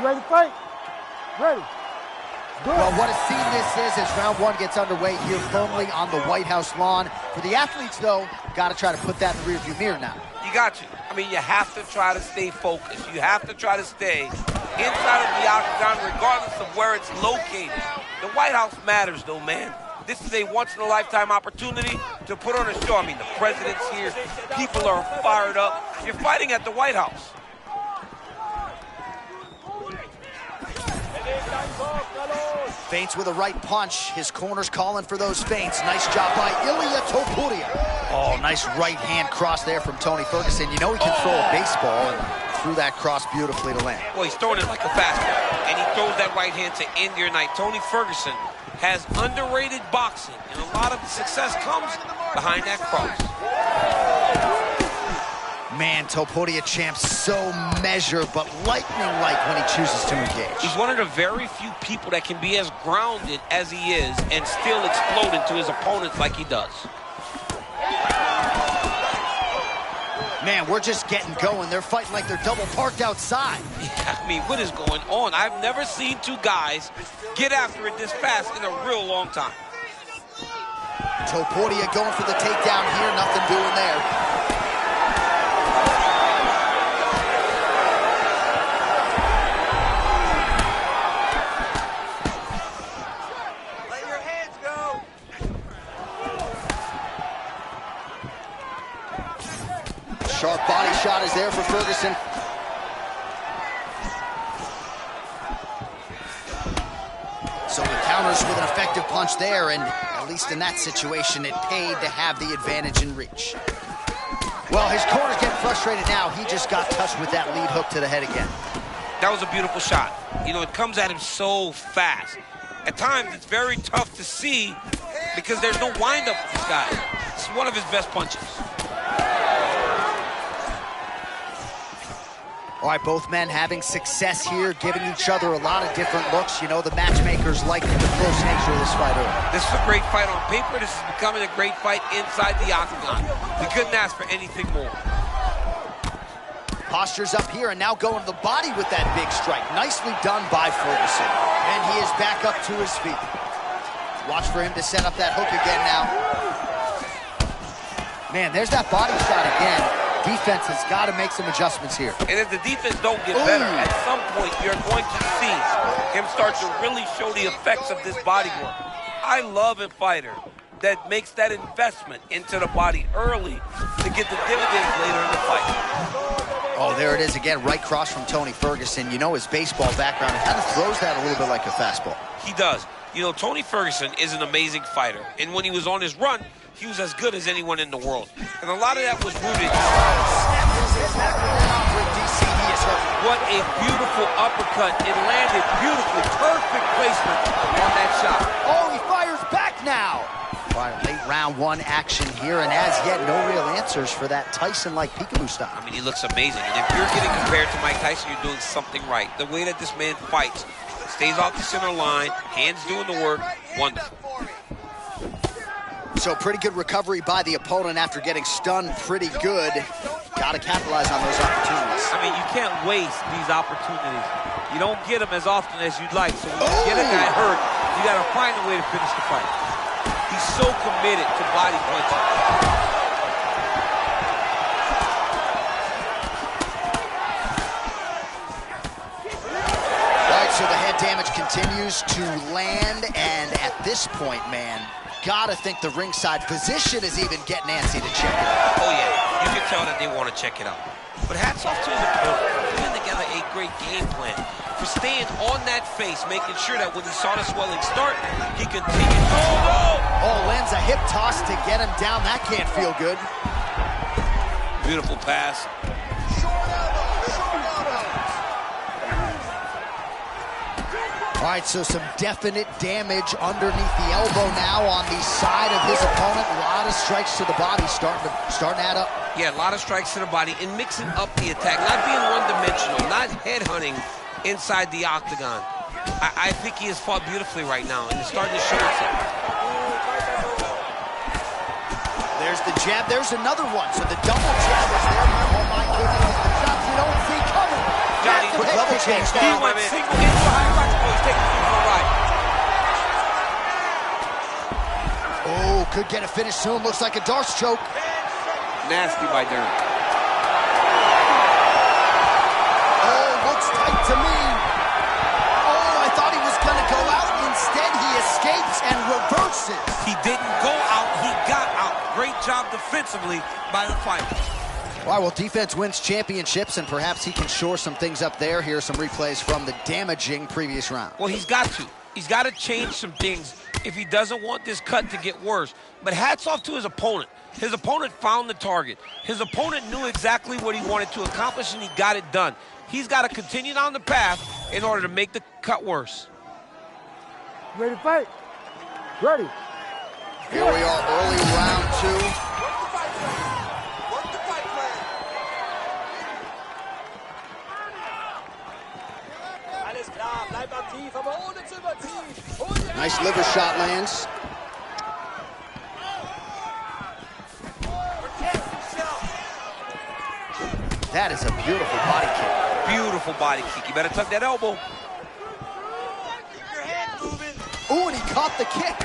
You ready to fight? Ready. Good. Well, what a scene this is as round one gets underway here firmly on the White House lawn. For the athletes, though, got to try to put that in the rearview mirror now. You got to. I mean, you have to try to stay focused. You have to try to stay inside of the octagon regardless of where it's located. The White House matters, though, man. This is a once-in-a-lifetime opportunity to put on a show. I mean, the president's here. People are fired up. You're fighting at the White House. Feints with a right punch. His corner's calling for those feints. Nice job by Ilia Topuria. Oh, nice right hand cross there from Tony Ferguson. You know he can throw a baseball, and threw that cross beautifully to land. Well, he's throwing it like a fastball, and he throws that right hand to end your night. Tony Ferguson has underrated boxing, and a lot of the success comes behind that cross. Man, Topuria champ so measured, but lightning-like when he chooses to engage. He's one of the very few people that can be as grounded as he is and still explode into his opponents like he does. Man, we're just getting going. They're fighting like they're double parked outside. Yeah, I mean, what is going on? I've never seen two guys get after it this fast in a real long time. Topuria going for the takedown here, nothing doing there. Sharp body shot is there for Ferguson. So he counters with an effective punch there, and at least in that situation, it paid to have the advantage in reach. Well, his corner's getting frustrated now. He just got touched with that lead hook to the head again. That was a beautiful shot. You know, it comes at him so fast. At times, it's very tough to see because there's no wind-up with this guy. It's one of his best punches. All right, both men having success here, giving each other a lot of different looks. You know, the matchmakers like the close nature of this fight early. This is a great fight on paper. This is becoming a great fight inside the octagon. We couldn't ask for anything more. Posture's up here and now going to the body with that big strike. Nicely done by Ferguson. And he is back up to his feet. Watch for him to set up that hook again now. Man, there's that body shot again. Defense has got to make some adjustments here. And if the defense don't get better, at some point you're going to see him start to really show the effects of this body work. I love a fighter that makes that investment into the body early to get the dividends later in the fight. Oh, there it is again, right cross from Tony Ferguson. You know his baseball background. He kind of throws that a little bit like a fastball. He does. You know, Tony Ferguson is an amazing fighter. And when he was on his run, he was as good as anyone in the world. And a lot of that was rooted. What a beautiful uppercut. It landed beautifully. Perfect placement on that shot. Oh, he fires back now. All right, late round one action here, and as yet, no real answers for that Tyson-like peekaboo style. I mean, he looks amazing. And if you're getting compared to Mike Tyson, you're doing something right. The way that this man fights, stays off the center line, hands doing the work, wonderful. So pretty good recovery by the opponent after getting stunned pretty good. Got to capitalize on those opportunities. I mean, you can't waste these opportunities. You don't get them as often as you'd like. So when you get a guy hurt, you got to find a way to finish the fight. He's so committed to body punching. All right, so the head damage continues to land, and at this point, man, gotta think the ringside physician is even getting antsy to check it out. Oh yeah, you can tell that they want to check it out. But hats off to his opponent for putting together a great game plan, for staying on that face, making sure that when he saw the swelling start, he continued. Oh, lands a hip toss to get him down. That can't feel good. Beautiful pass. All right, so some definite damage underneath the elbow now on the side of his opponent. A lot of strikes to the body starting to add up. Yeah, a lot of strikes to the body and mixing up the attack, not being one-dimensional, not headhunting inside the octagon. I think he has fought beautifully right now, and it's starting to show itself. There's the jab. There's another one. So the double jab is there. Oh, my goodness. The shots you don't see coming. Johnny, Quick level change He there. went single into a high box. Oh, he's taking it for a ride. Oh, could get a finish soon. Looks like a Darce choke. Nasty by Dern. Oh, looks tight to me. Oh, I thought he was going to go out. Instead, he escapes and reverses. He didn't go out, he got out. Great job defensively by the fighter. All right, well, defense wins championships, and perhaps he can shore some things up there. Here are some replays from the damaging previous round. Well, he's got to. He's got to change some things if he doesn't want this cut to get worse. But hats off to his opponent. His opponent found the target. His opponent knew exactly what he wanted to accomplish, and he got it done. He's got to continue down the path in order to make the cut worse. Ready to fight? Ready. Here we are, early round 2. Nice liver shot lands. That is a beautiful body kick. Beautiful body kick. You better tuck that elbow. Ooh, and he caught the kick.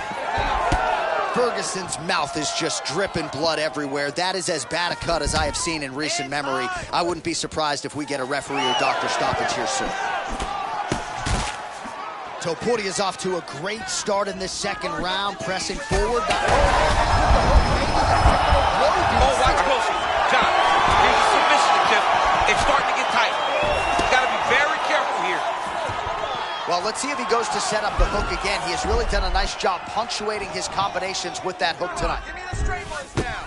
Ferguson's mouth is just dripping blood everywhere. That is as bad a cut as I have seen in recent memory. I wouldn't be surprised if we get a referee or doctor stoppage here soon. Topuria is off to a great start in this second round, pressing forward. Oh, watch closely. John, here's a submission attempt. It's starting to get tight. You've got to be very careful here. Well, let's see if he goes to set up the hook again. He has really done a nice job punctuating his combinations with that hook tonight. Give me the straight ones now.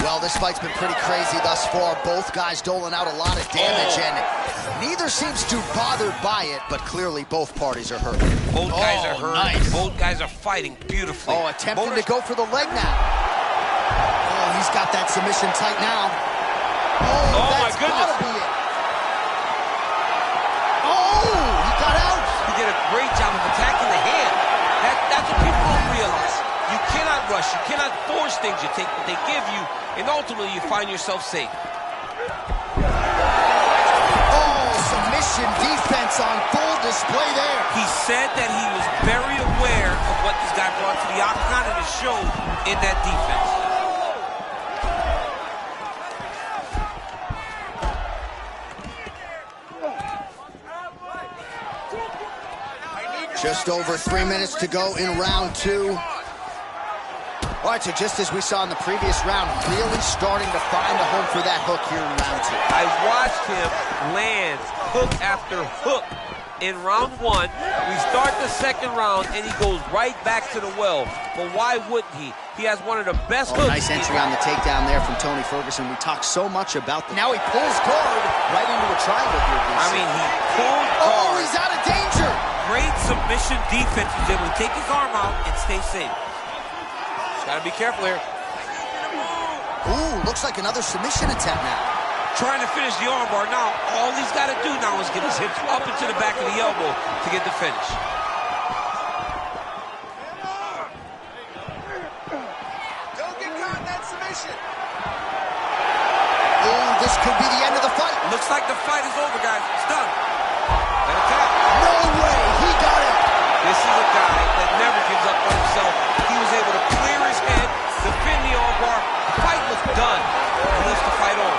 Well, this fight's been pretty crazy thus far. Both guys doling out a lot of damage, and neither seems too bothered by it, but clearly both parties are hurt. Both guys are hurt. Nice. Both guys are fighting beautifully. Oh, attempting to go for the leg now. Oh, he's got that submission tight now. Oh, my that's goodness. gotta be it. Oh, he got out. He did a great job of attacking the hand. That's what people don't realize. You cannot rush. You cannot force things. You take what they give you, and ultimately you find yourself safe. Oh, submission defense on full display there. He said that he was very aware of what this guy brought to the octagon, and it showed in that defense. Just over 3 minutes to go in round 2. All right, so just as we saw in the previous round, really starting to find a home for that hook here in round 2. I watched him land hook after hook in round 1. We start the second round, and he goes right back to the well. But why wouldn't he? He has one of the best hooks. Nice entry on the takedown there from Tony Ferguson. We talked so much about that. Now he pulls guard right into a triangle here. I mean, he pulled guard. Oh, he's out of danger. Great submission defense. He's able to take his arm out and stay safe. Got to be careful here. Ooh, looks like another submission attempt now. Trying to finish the armbar. Now, all he's got to do now is get his hips up into the back of the elbow to get the finish. Don't get caught in that submission. Ooh, this could be the end of the fight. Looks like the fight is over, guys. It's done. Better tap. No way, he got it. This is a guy that never gives up on himself. He was able to clear his head, defend the armbar. The fight was done. He leaves the fight on.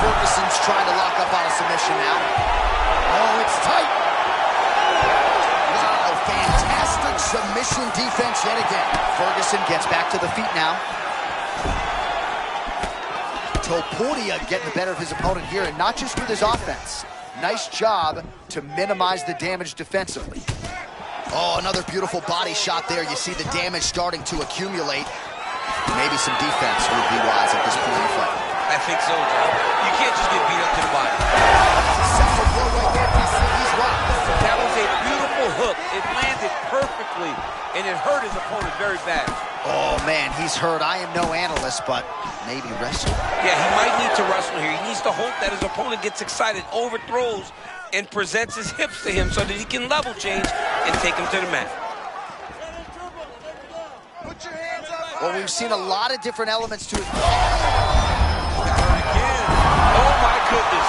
Ferguson's trying to lock up on a submission now. Oh, it's tight. Wow, fantastic submission defense yet again. Ferguson gets back to the feet now. Topuria getting the better of his opponent here, and not just with his offense. Nice job to minimize the damage defensively. Oh, another beautiful body shot there. You see the damage starting to accumulate. Maybe some defense would be wise at this point in the fight. I think so, John. You can't just get beat up to the body. Successful blow right there. He's rocked. That was a beautiful hook. It landed perfectly, and it hurt his opponent very bad. Oh, man, he's hurt. I am no analyst, but maybe wrestle. Yeah, he might need to wrestle here. He needs to hope that his opponent gets excited, overthrows, and presents his hips to him so that he can level change and take him to the mat. Put your hands up. Well, we've seen a lot of different elements to it. Got hurt again. Oh, my goodness.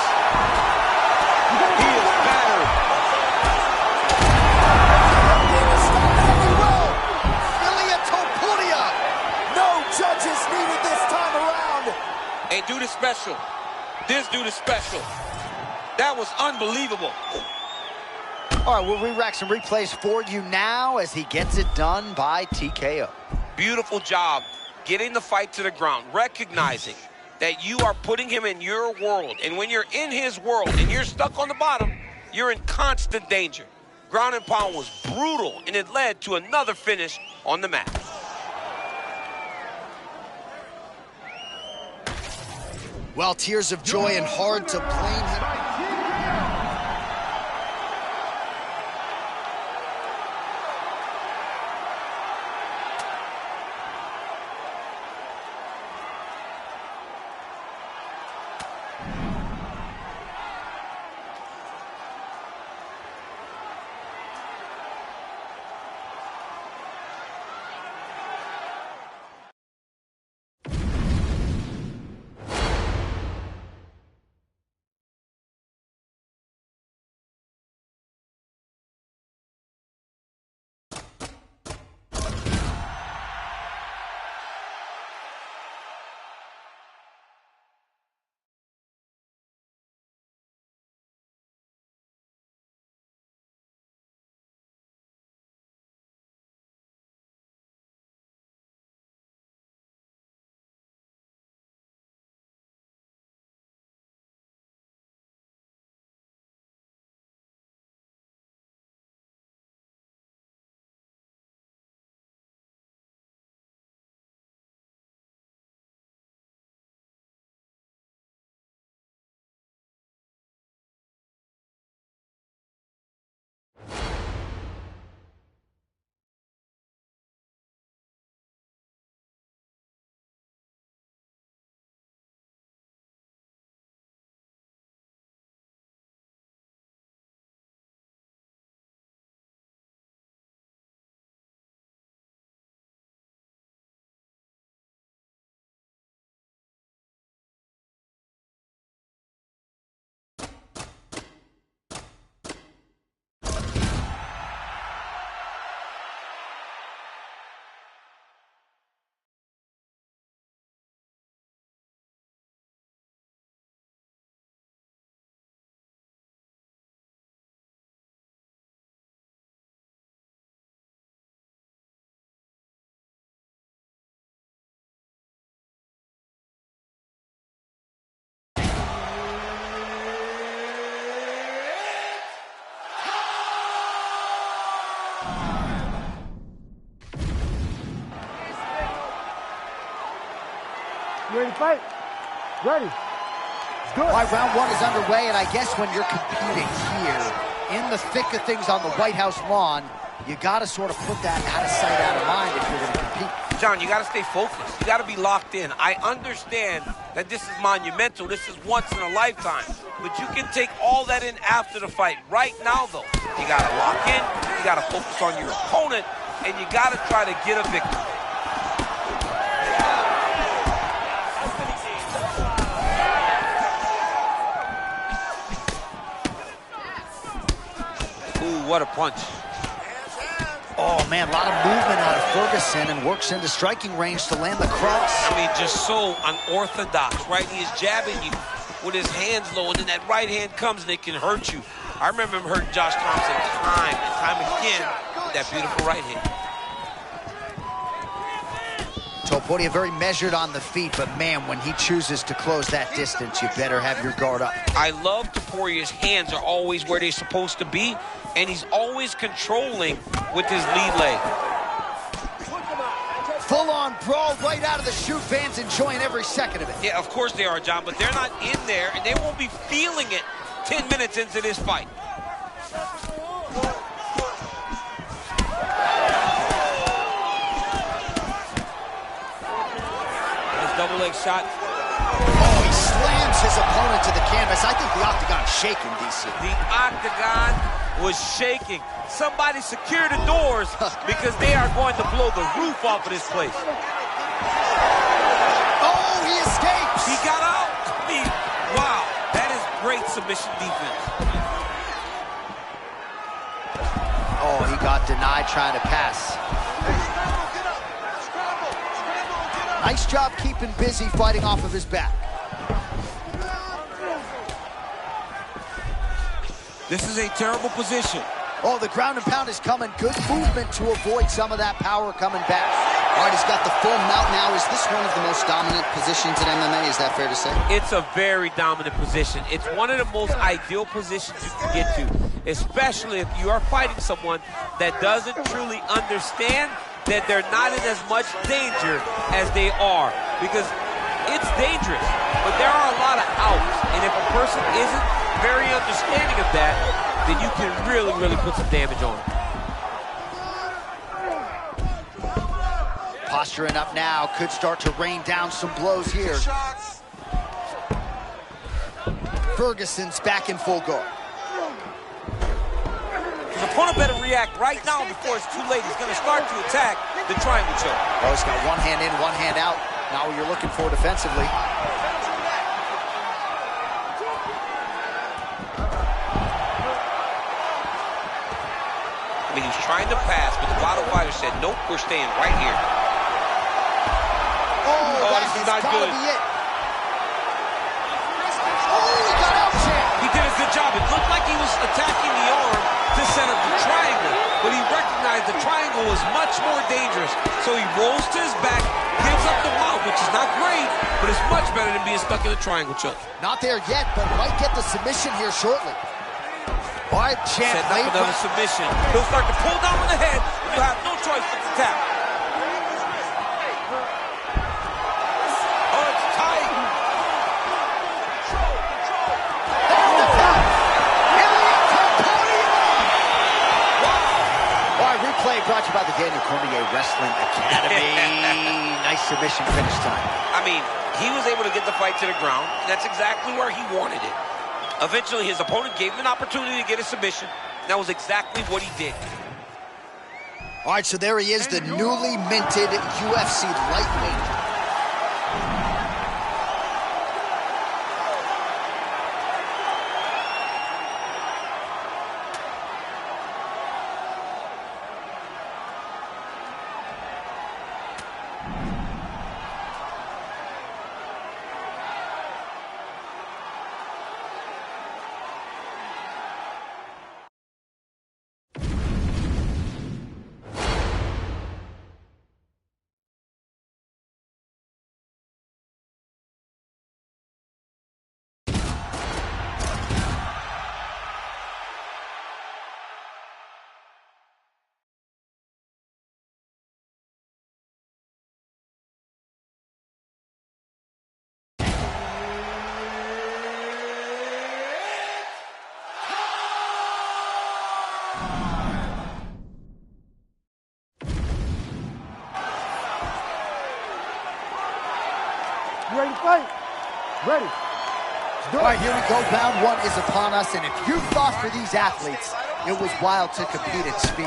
special. This dude is special. That was unbelievable. All right, we'll re-rack some replays for you now as he gets it done by TKO. Beautiful job getting the fight to the ground, recognizing that you are putting him in your world. And when you're in his world and you're stuck on the bottom, you're in constant danger. Ground and pound was brutal, and it led to another finish on the mat. Well, tears of joy and hard to blame him. You ready to fight? Ready. It's good. All right, round one is underway, and I guess when you're competing here, in the thick of things on the White House lawn, you got to sort of put that out of sight, out of mind if you're going to compete. John, you got to stay focused. You got to be locked in. I understand that this is monumental. This is once in a lifetime. But you can take all that in after the fight. Right now, though, you got to lock in, you got to focus on your opponent, and you got to try to get a victory. Ooh, what a punch. Oh, man, a lot of movement out of Ferguson and works into striking range to land the cross. I mean, just so unorthodox, right? He is jabbing you with his hands low, and then that right hand comes and it can hurt you. I remember him hurting Josh Thompson time and time again with that beautiful right hand. Topuria very measured on the feet, but man, when he chooses to close that distance, you better have your guard up. I love Topuria's hands are always where they're supposed to be, and he's always controlling with his lead leg. Full-on brawl right out of the chute. Fans enjoying every second of it. Yeah, of course they are, John, but they're not in there, and they won't be feeling it 10 minutes into this fight. Double leg shot. Oh, he slams his opponent to the canvas. I think the octagon's shaking, DC. The octagon was shaking. Somebody secure the doors because they are going to blow the roof off of this place. Oh, he escapes. He got out. I mean, wow, that is great submission defense. Oh, he got denied trying to pass. Nice job keeping busy, fighting off of his back. This is a terrible position. Oh, the ground and pound is coming. Good movement to avoid some of that power coming back. All right, he's got the full mount now. Is this one of the most dominant positions in MMA? Is that fair to say? It's a very dominant position. It's one of the most ideal positions you can get to, especially if you are fighting someone that doesn't truly understand that they're not in as much danger as they are. Because it's dangerous, but there are a lot of outs. And if a person isn't very understanding of that, then you can really, really put some damage on them. Posturing up now, could start to rain down some blows here. Shots. Ferguson's back in full guard. His opponent better react right now before it's too late. He's going to start to attack the triangle choke. Oh, he's got one hand in, one hand out. Not what you're looking for defensively. I mean, he was trying to pass, but the bottom fighter said, nope, we're staying right here. Oh, that this is has not gotta good. be it. Oh, he got out champ. He did a good job. It looked like he was attacking the arm to set up the triangle, but he recognized the triangle was much more dangerous. So he rolls to his back, gives up the mount, which is not great, but it's much better than being stuck in a triangle choke. Not there yet, but might get the submission here shortly. All right, champ. Setting up another submission. He'll start to pull down on the head. You'll have no choice but to tap. Oh, it's tight. All right, replay brought to you by the Daniel Cormier Wrestling Academy. Nice submission finish time. I mean, he was able to get the fight to the ground, and that's exactly where he wanted it. Eventually, his opponent gave him an opportunity to get a submission. That was exactly what he did. All right, so there he is, the newly minted UFC lightweight. You ready to fight? Ready. All right, here we go. Round one is upon us, and if you thought for these athletes it was wild to compete at Sphere,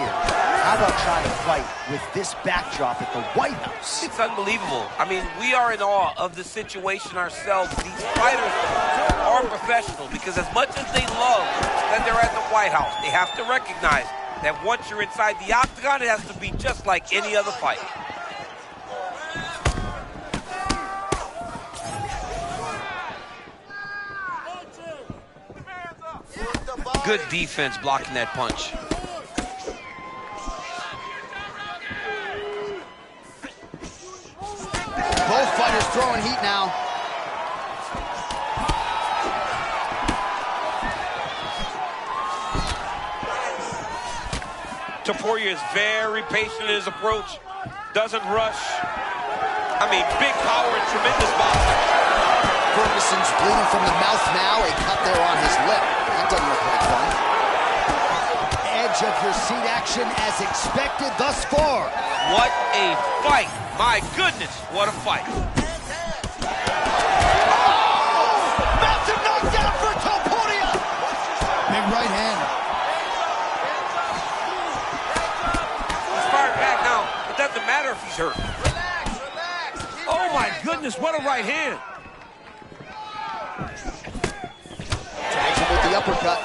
how about trying to fight with this backdrop at the White House? It's unbelievable. I mean, we are in awe of the situation ourselves. These fighters are professional because as much as they love that they're at the White House, they have to recognize that once you're inside the octagon, it has to be just like any other fight. Good defense blocking that punch. Both fighters throwing heat now. Topuria is very patient in his approach. Doesn't rush. I mean, big power and tremendous boxing. Ferguson's bleeding from the mouth now. A cut there on his lip. That doesn't look like fun. Edge of your seat action as expected thus far. What a fight. My goodness, what a fight. Oh! Massive knockdown for Topuria. Big right hand. He's fired back now. It doesn't matter if he's hurt. Relax. Oh my goodness, what a right hand. Tags him with the uppercut.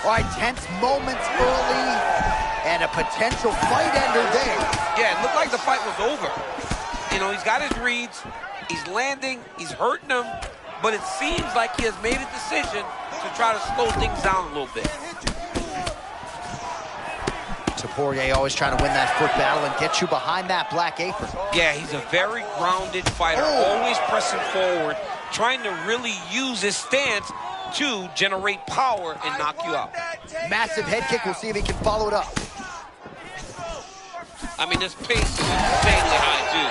All right, tense moments early, and a potential fight ender there. Yeah, it looked like the fight was over. You know, he's got his reads, he's landing, he's hurting him, but it seems like he has made a decision to try to slow things down a little bit. Topuria always trying to win that foot battle and get you behind that black apron. Yeah, he's a very grounded fighter, always pressing forward, trying to really use his stance to generate power and knock you out. Massive head kick. We'll see if he can follow it up. I mean, this pace is insanely high, too.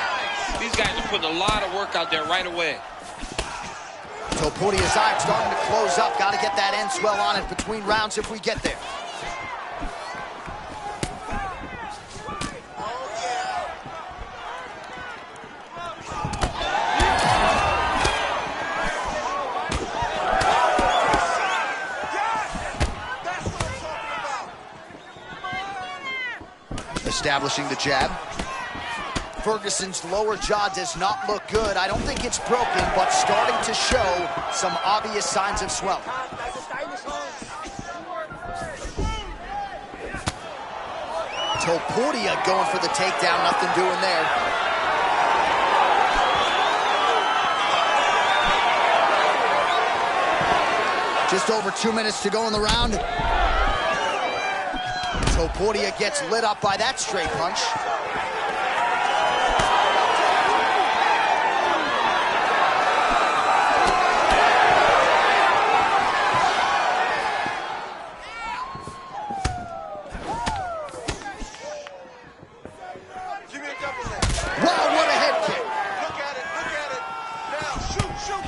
These guys are putting a lot of work out there right away. Topuria's eye starting to close up. Got to get that end swell on it between rounds if we get there. Establishing the jab. Ferguson's lower jaw does not look good. I don't think it's broken, but starting to show some obvious signs of swelling. Topuria going for the takedown, nothing doing there. Just over 2 minutes to go in the round. Topuria gets lit up by that straight punch. Give me a double leg. Wow, what a head kick. Look at it, look at it. Now, shoot, shoot.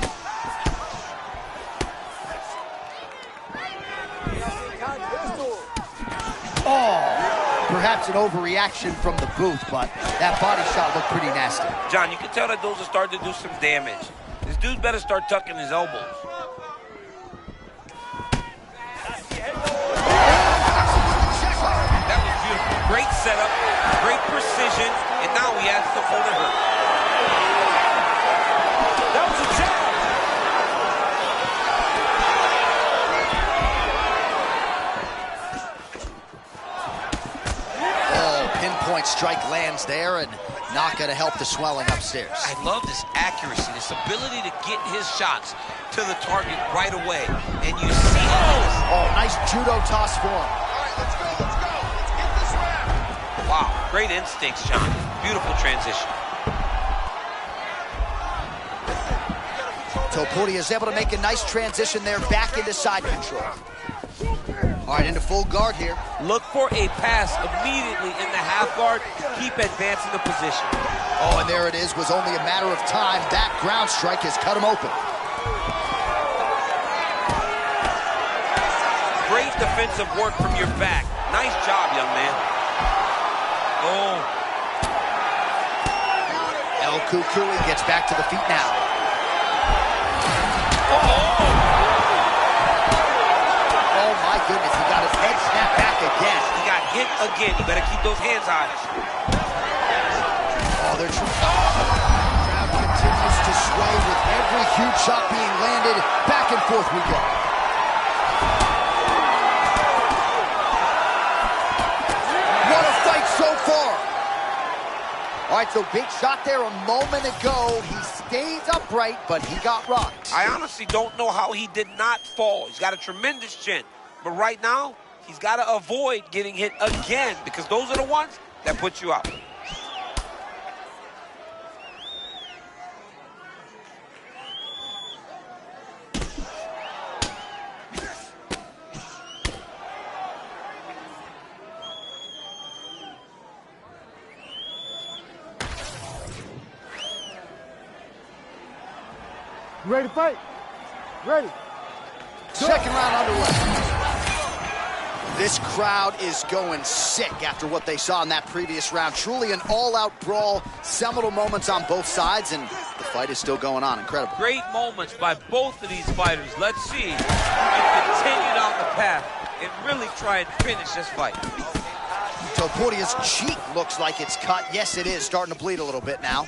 Perhaps an overreaction from the booth, but that body shot looked pretty nasty. John, you can tell that those are starting to do some damage. This dude better start tucking his elbows. That was beautiful. Great setup, great precision, and now he has the opponent hurt. That was a jab. Pinpoint strike lands there and not going to help the swelling upstairs. I love this accuracy, this ability to get his shots to the target right away. And you see Oh, nice judo toss for him. All right, let's go, let's go. Let's get this round. Wow, great instincts, John. Beautiful transition. Topuria is able to make a nice transition there back into side control. All right, into full guard here. Look for a pass immediately in the half guard. Keep advancing the position. Oh, and there it is. Was only a matter of time. That ground strike has cut him open. Great defensive work from your back. Nice job, young man. Oh. El Cucuy gets back to the feet now. Oh, my goodness. He got his head snapped back again. He got hit again. You better keep those hands high. Oh, they're true. Crowd continues to sway with every huge shot being landed. Back and forth we go. What a fight so far. All right, so big shot there a moment ago. He stays upright, but he got rocked. I honestly don't know how he did not fall. He's got a tremendous chin. But right now, he's got to avoid getting hit again because those are the ones that put you out. You ready to fight? Ready. Second round underway. This crowd is going sick after what they saw in that previous round. Truly an all-out brawl, seminal moments on both sides, and the fight is still going on. Incredible. Great moments by both of these fighters. Let's see if we can continue down the path and really try and finish this fight. Topuria's cheek looks like it's cut. Yes, it is. Starting to bleed a little bit now.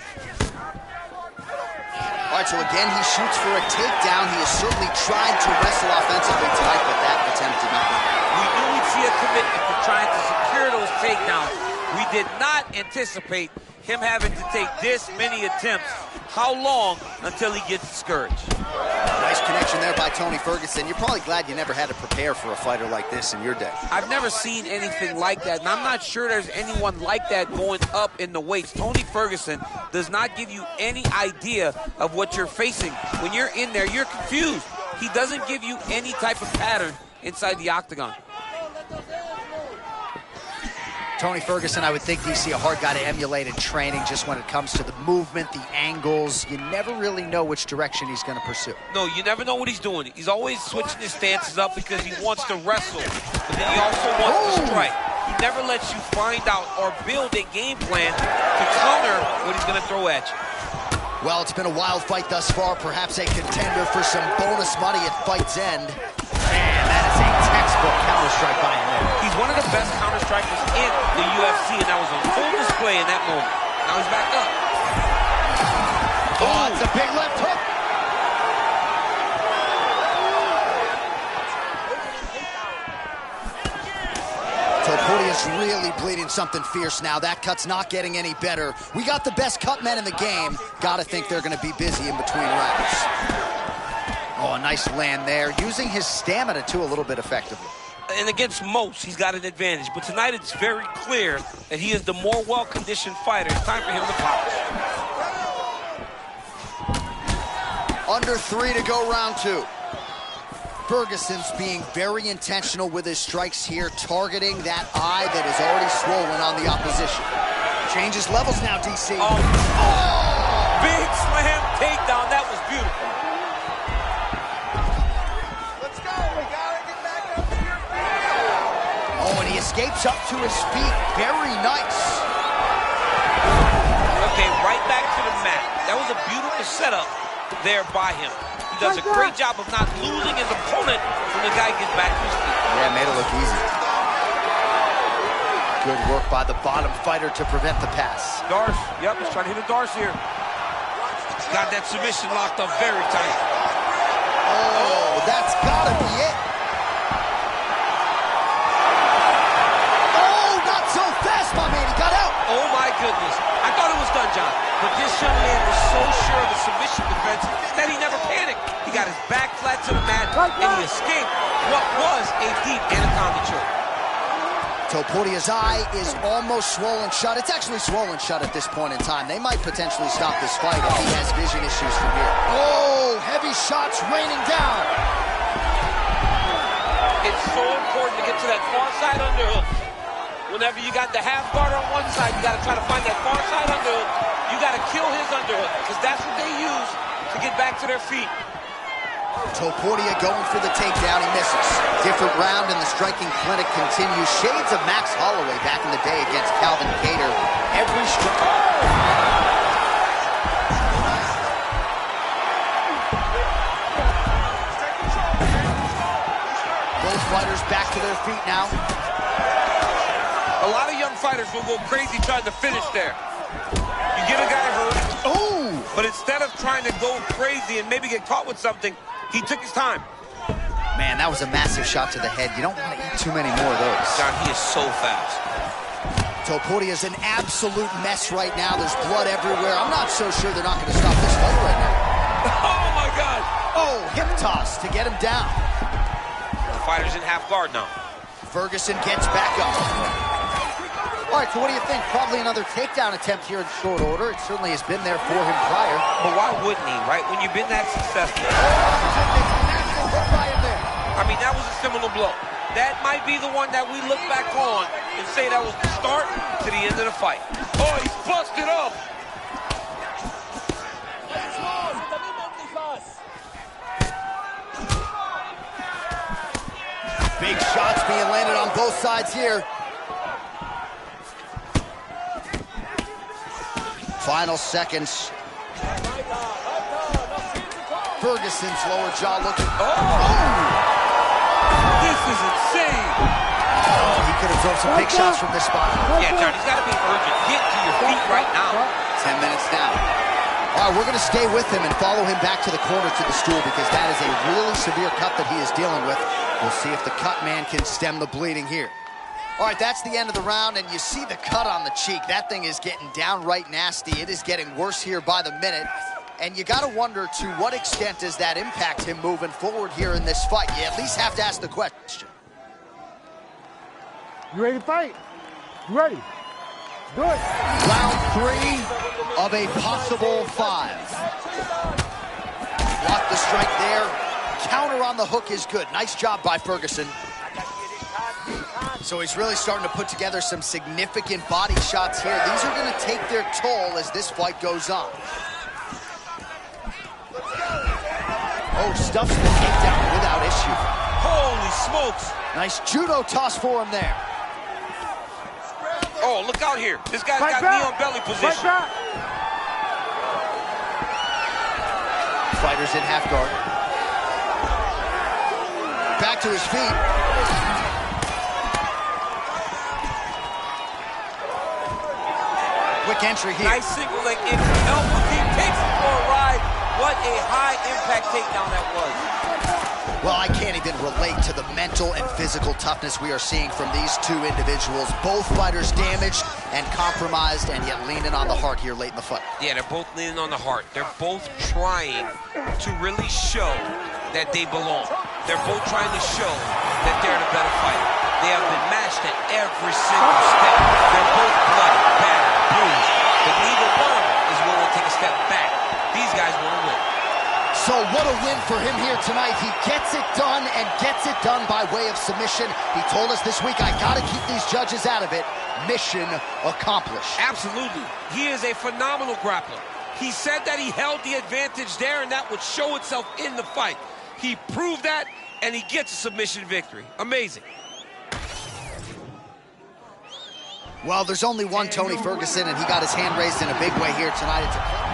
All right, so again, he shoots for a takedown. He has certainly tried to wrestle offensively tonight, but that attempt did not work. We knew we'd see a commitment to trying to secure those takedowns. We did not anticipate him having to take this many attempts, how long until he gets discouraged? Nice connection there by Tony Ferguson. You're probably glad you never had to prepare for a fighter like this in your day. I've never seen anything like that, and I'm not sure there's anyone like that going up in the weights. Tony Ferguson does not give you any idea of what you're facing. When you're in there, you're confused. He doesn't give you any type of pattern inside the octagon. Tony Ferguson, I would think, DC, a hard guy to emulate in training just when it comes to the movement, the angles. You never really know which direction he's going to pursue. No, you never know what he's doing. He's always switching his stances up because he wants to wrestle, but then he also wants to strike. He never lets you find out or build a game plan to counter what he's going to throw at you. Well, it's been a wild fight thus far, perhaps a contender for some bonus money at fight's end. Man, that is a textbook counter-strike by him there. He's one of the best counter-strikers in the UFC, and that was on full display in that moment. Now he's back up. Oh, it's a big left hook. Topuria is really bleeding something fierce now. That cut's not getting any better. We got the best cut men in the game. Gotta think they're gonna be busy in between rounds. Oh, a nice land there. Using his stamina, too, a little bit effectively. And against most, he's got an advantage. But tonight, it's very clear that he is the more well-conditioned fighter. It's time for him to pop. Under 3 to go, round 2. Ferguson's being very intentional with his strikes here, targeting that eye that is already swollen on the opposition. Changes levels now, DC. Oh. Big slam takedown. That was beautiful. Let's go. We gotta get back up to your feet. Oh, and he escapes up to his feet. Very nice. Okay, right back to the mat. That was a beautiful setup there by him. He does a great job of not losing his opponent when the guy gets back to his feet. Yeah, made it look easy. Good work by the bottom fighter to prevent the pass. Darce, yep, he's trying to hit a Darce here. Got that submission locked up very tight. Oh, that's gotta be it. Oh, not so fast, my man. He got out. Oh my goodness. I thought it was done, John. But this young man was so sure of the submission defense that he never panicked. He got his back flat to the mat, and he escaped what was a deep anaconda choke. Topuria's eye is almost swollen shut. It's actually swollen shut at this point in time. They might potentially stop this fight if he has vision issues from here. Oh, heavy shots raining down. It's so important to get to that far side underhook. Whenever you got the half guard on one side, you got to try to find that far side underhook. You got to kill his underhook, because that's what they use to get back to their feet. Topuria going for the takedown, he misses. Different round and the striking clinic continues. Shades of Max Holloway back in the day against Calvin Kattar. Every strike. Both fighters back to their feet now. A lot of young fighters will go crazy trying to finish there. You get a guy hurt, but instead of trying to go crazy and maybe get caught with something, he took his time. Man, that was a massive shot to the head. You don't want to eat too many more of those. John, he is so fast. Topuria's an absolute mess right now. There's blood everywhere. I'm not so sure they're not going to stop this fight right now. Oh, my God. Oh, hip toss to get him down. The fighter's in half guard now. Ferguson gets back up. All right, so what do you think? Probably another takedown attempt here in short order. It certainly has been there for him prior. But why wouldn't he, right? When you've been that successful. I mean, that was a seminal blow. That might be the one that we look back on and say that was the start to the end of the fight. Oh, he's busted up. Big shots being landed on both sides here. Final seconds. Ferguson's lower jaw looking. This is insane. Oh, he could have thrown some big shots from this spot. Yeah, John, he's got to be urgent. Get to your feet right now. 10 minutes down. All right, we're going to stay with him and follow him back to the corner to the stool because that is a really severe cut that he is dealing with. We'll see if the cut man can stem the bleeding here. All right, that's the end of the round, and you see the cut on the cheek. That thing is getting downright nasty. It is getting worse here by the minute. And you got to wonder, to what extent does that impact him moving forward here in this fight? You at least have to ask the question. You ready to fight? You ready? Do it. Round 3 of a possible 5. Block the strike there. Counter on the hook is good. Nice job by Ferguson. So he's really starting to put together some significant body shots here. These are going to take their toll as this fight goes on. Oh, stuffs the takedown without issue. Holy smokes. Nice judo toss for him there. Oh, look out here. This guy's Fight got back. knee on belly Fight position. back. Fighter's in half guard. Back to his feet. Quick entry here. Nice single leg in. Elbow deep, takes him for a ride. What a high impact takedown that was. Well, I can't even relate to the mental and physical toughness we are seeing from these two individuals. Both fighters damaged and compromised, and yet leaning on the heart here late in the fight. Yeah, they're both leaning on the heart. They're both trying to really show that they belong. They're both trying to show that they're the better fighter. They have been matched at every single step. They're both bloody, battered, bruised, but neither one of them is willing to take a step back. These guys want to win. So what a win for him here tonight. He gets it done and gets it done by way of submission. He told us this week, I got to keep these judges out of it. Mission accomplished. Absolutely. He is a phenomenal grappler. He said that he held the advantage there, and that would show itself in the fight. He proved that, and he gets a submission victory. Amazing. Well, there's only one Tony Ferguson, and he got his hand raised in a big way here tonight.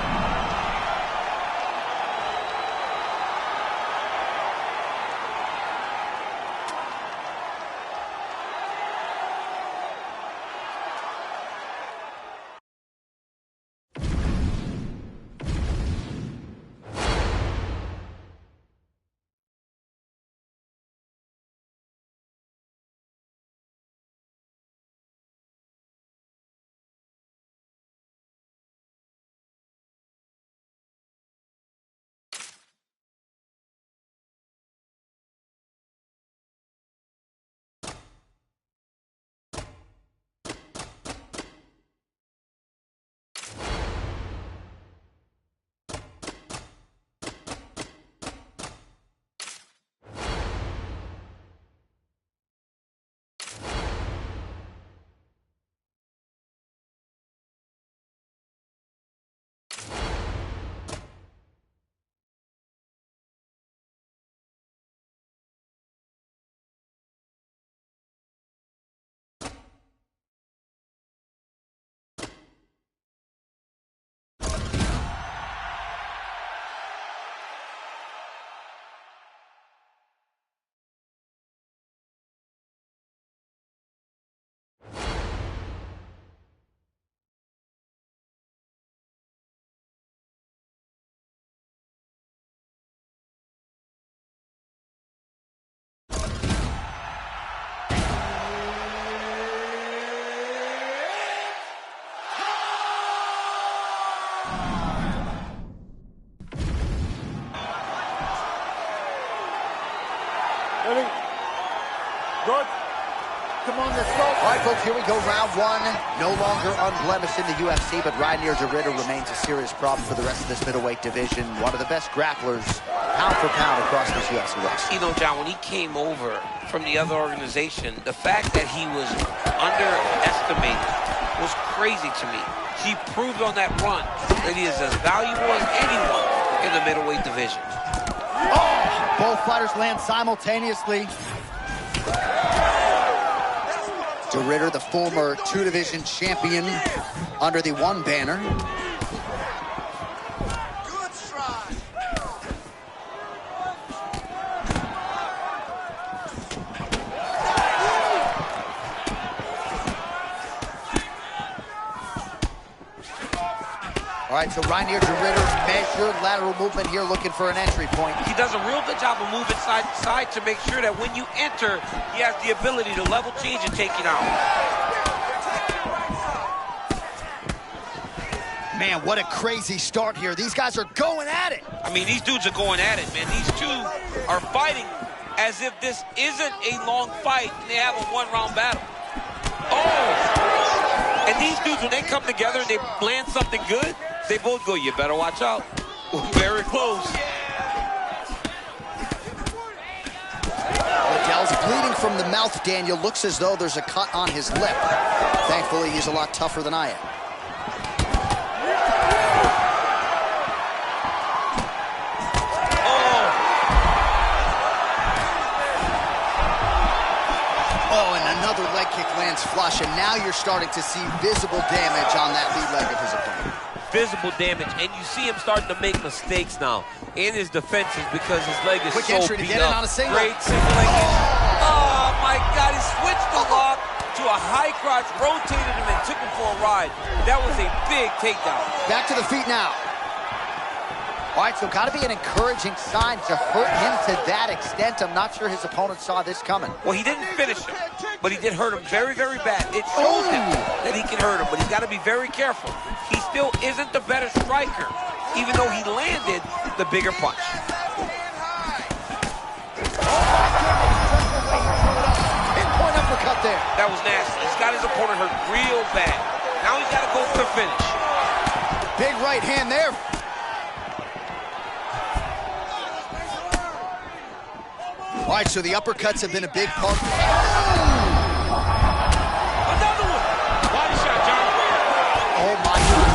Ready? Good. Come on, let's go. All right, folks, here we go, round 1. No longer unblemished in the UFC, but Reinier de Ridder remains a serious problem for the rest of this middleweight division. One of the best grapplers, pound for pound, across this UFC roster. You know, John, when he came over from the other organization, the fact that he was underestimated was crazy to me. He proved on that run that he is as valuable as anyone in the middleweight division. Oh, both fighters land simultaneously. De Ridder, the former 2-division champion under the one banner. Good strike. All right, so Reinier de Ridder, measured lateral movement here, looking for an entry point. He does a real good job of moving side to side to make sure that when you enter, he has the ability to level change and take it out. Man, what a crazy start here. These guys are going at it. I mean, these dudes are going at it, man. These two are fighting as if this isn't a long fight and they have a one-round battle. Oh! And these dudes, when they come together and they land something good, they both go, you better watch out. Very close. Liddell's bleeding from the mouth, Daniel. Looks as though there's a cut on his lip. Thankfully, he's a lot tougher than I am. Oh, and another leg kick lands flush, and now you're starting to see visible damage on that lead leg of his opponent. Visible damage, and you see him starting to make mistakes now in his defenses because his leg is Quick so entry to beat get in up. on a single. Great single leg. Oh my God, he switched the lock to a high crotch, rotated him and took him for a ride. That was a big takedown. Back to the feet now. All right, so got to be an encouraging sign to hurt him to that extent. I'm not sure his opponent saw this coming. Well, he didn't finish him, but he did hurt him very, very bad. It shows him that he can hurt him, but he's got to be very careful. He still isn't the better striker, even though he landed the bigger punch. Pinpoint uppercut there. That was nasty. He's got his opponent hurt real bad. Now he's got to go for the finish. Big right hand there. All right, so the uppercuts have been a big part. Another one. Body shot, John. Oh, my God.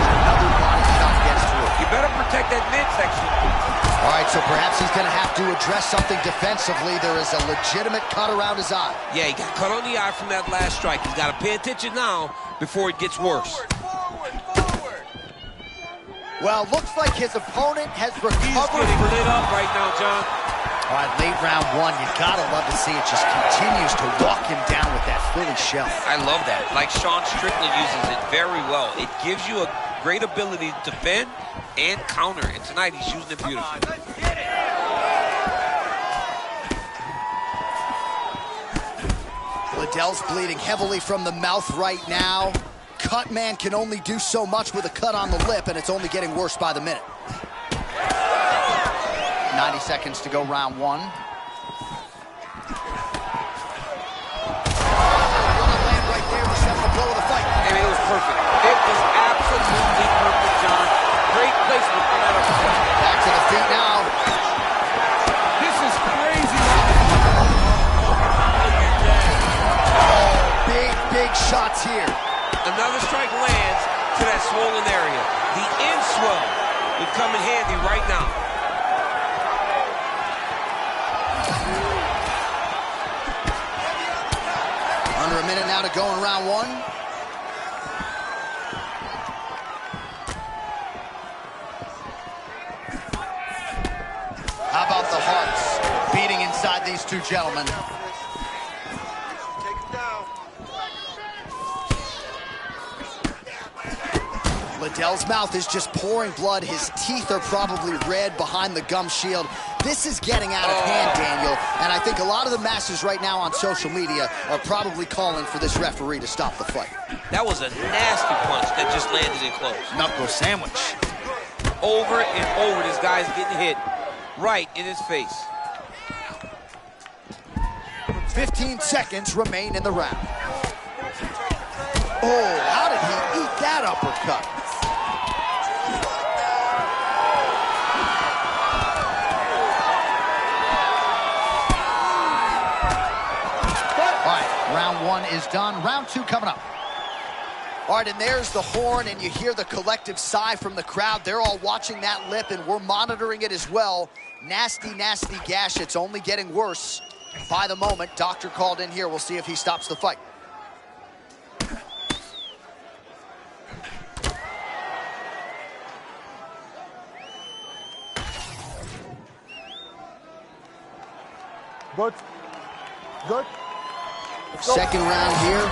Another body shot gets through. You better protect that midsection. All right, so perhaps he's going to have to address something defensively. There is a legitimate cut around his eye. Yeah, he got cut on the eye from that last strike. He's got to pay attention now before it gets worse. Forward. Well, looks like his opponent has He's recovered. getting lit up right now, John. All right, late round one, you gotta love to see it. Just continues to walk him down with that Philly shell. I love that. Like Sean Strickland uses it very well. It gives you a great ability to defend and counter. And tonight he's using it beautifully. Liddell's bleeding heavily from the mouth right now. Cut man can only do so much with a cut on the lip, and it's only getting worse by the minute. 90 seconds to go, round one. Land right there to set the blow of the fight. I mean, it was perfect. It was absolutely perfect, John. Great placement on that uppercut. Back to the feet now. This is crazy. Big shots here. Another strike lands to that swollen area. The end swell would come in handy right now. Under a minute now to go in round one. How about the hearts beating inside these two gentlemen? Take him down. Liddell's mouth is just pouring blood. His teeth are probably red behind the gum shield. This is getting out of hand, Daniel, and I think a lot of the masses right now on social media are probably calling for this referee to stop the fight. That was a nasty punch that just landed in close. Knuckle sandwich. Over and over, this guy's getting hit right in his face. 15 seconds remain in the round. Oh, how did he eat that uppercut? All right, round one is done. Round two coming up. All right, and there's the horn, and you hear the collective sigh from the crowd. They're all watching that lip, and we're monitoring it as well. Nasty, nasty gash. It's only getting worse by the moment. Doctor called in here. We'll see if he stops the fight. Good. Good. Let's go. Second round here.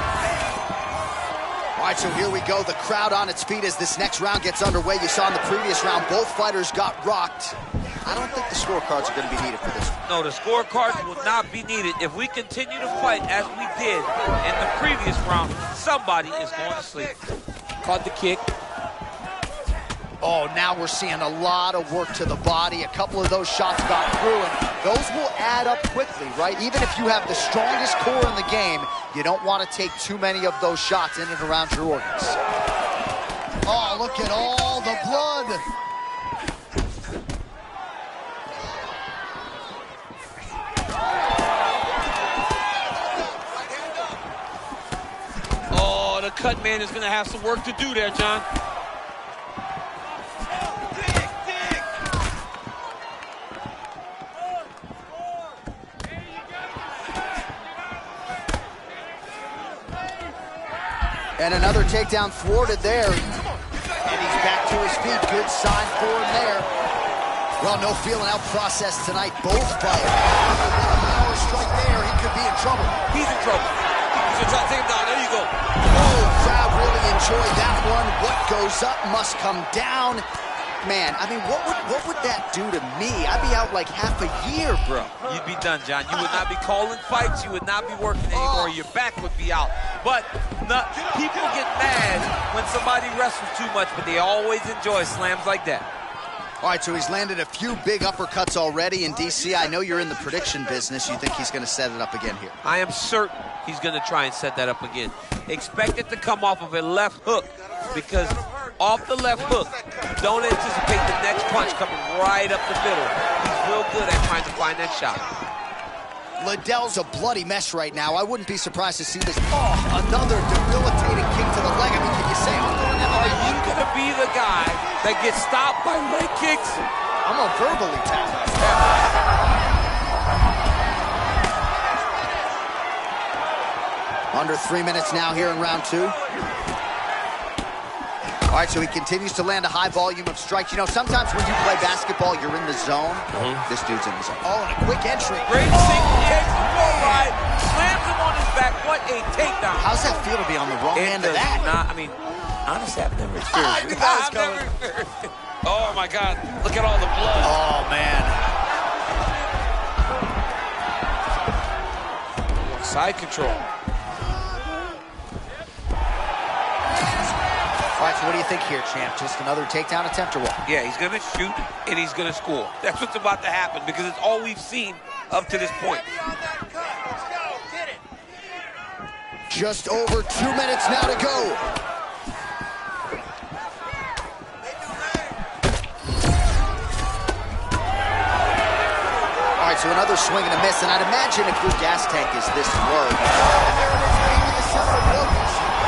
All right, so here we go. The crowd on its feet as this next round gets underway. You saw in the previous round, both fighters got rocked. I don't think the scorecards are going to be needed for this one. No, the scorecards will not be needed. If we continue to fight as we did in the previous round, somebody is going to sleep. Caught the kick. Oh, now we're seeing a lot of work to the body. A couple of those shots got through, and those will add up quickly, right? Even if you have the strongest core in the game, you don't want to take too many of those shots in and around your organs. Oh, look at all the blood. Oh, the cut man is going to have some work to do there, John. And another takedown thwarted there. And he's back to his feet. Good sign for him there. Well, no feeling out process tonight. Both fighters. Power strike there. He could be in trouble. He's in trouble. He's trying to take him down. There you go. Oh, crowd really enjoyed that one. What goes up must come down. Man, I mean, what would that do to me? I'd be out like half a year, bro. You'd be done, John. You would not be calling fights. You would not be working anymore. Your back would be out. But people get mad when somebody wrestles too much, but they always enjoy slams like that. All right, so he's landed a few big uppercuts already in DC. I know you're in the prediction business. You think he's going to set it up again here? I am certain he's going to try and set that up again. Expect it to come off of a left hook, because off the left hook, don't anticipate the next punch coming right up the middle. He's real good at trying to find that shot. Liddell's a bloody mess right now. I wouldn't be surprised to see this. Oh, another debilitating kick to the leg. I mean, can you say I'm going to have Are you going to be the guy that gets stopped by leg kicks? I'm a verbally tap. Under 3 minutes now here in round two. All right, so he continues to land a high volume of strikes. You know, sometimes when you play basketball, you're in the zone. This dude's in the zone. Oh, and a quick entry. Great single kick, full ride, slams him on his back. What a takedown. How's that feel to be on the wrong end of that? I mean, honestly, I've never experienced it. Oh, my God. Look at all the blood. Oh, man. Side control. All right, so what do you think here, champ? Just another takedown attempt or what? Yeah, he's going to shoot and he's going to score. That's what's about to happen, because it's all we've seen up to this point. Just over 2 minutes now to go. All right, so another swing and a miss, and I'd imagine if your gas tank is this low,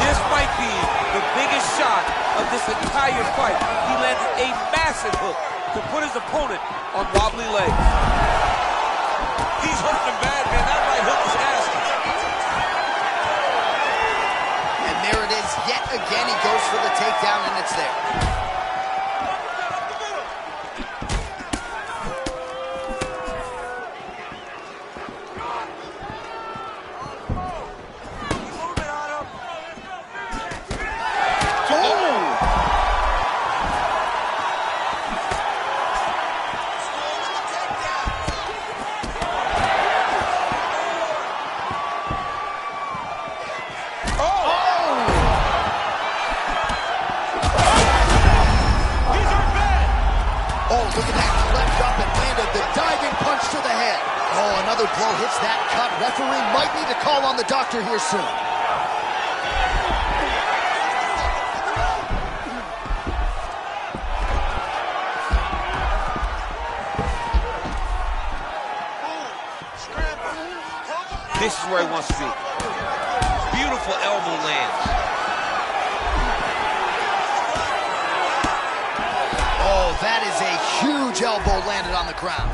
this might be the biggest shot of this entire fight. He landed a massive hook to put his opponent on wobbly legs. He's hooking him bad, man. That right hook is nasty. And there it is yet again. He goes for the takedown, and it's there. Blow hits that cut. Referee might need to call on the doctor here soon. This is where he wants to be. Beautiful elbow lands. Oh, that is a huge elbow landed on the ground.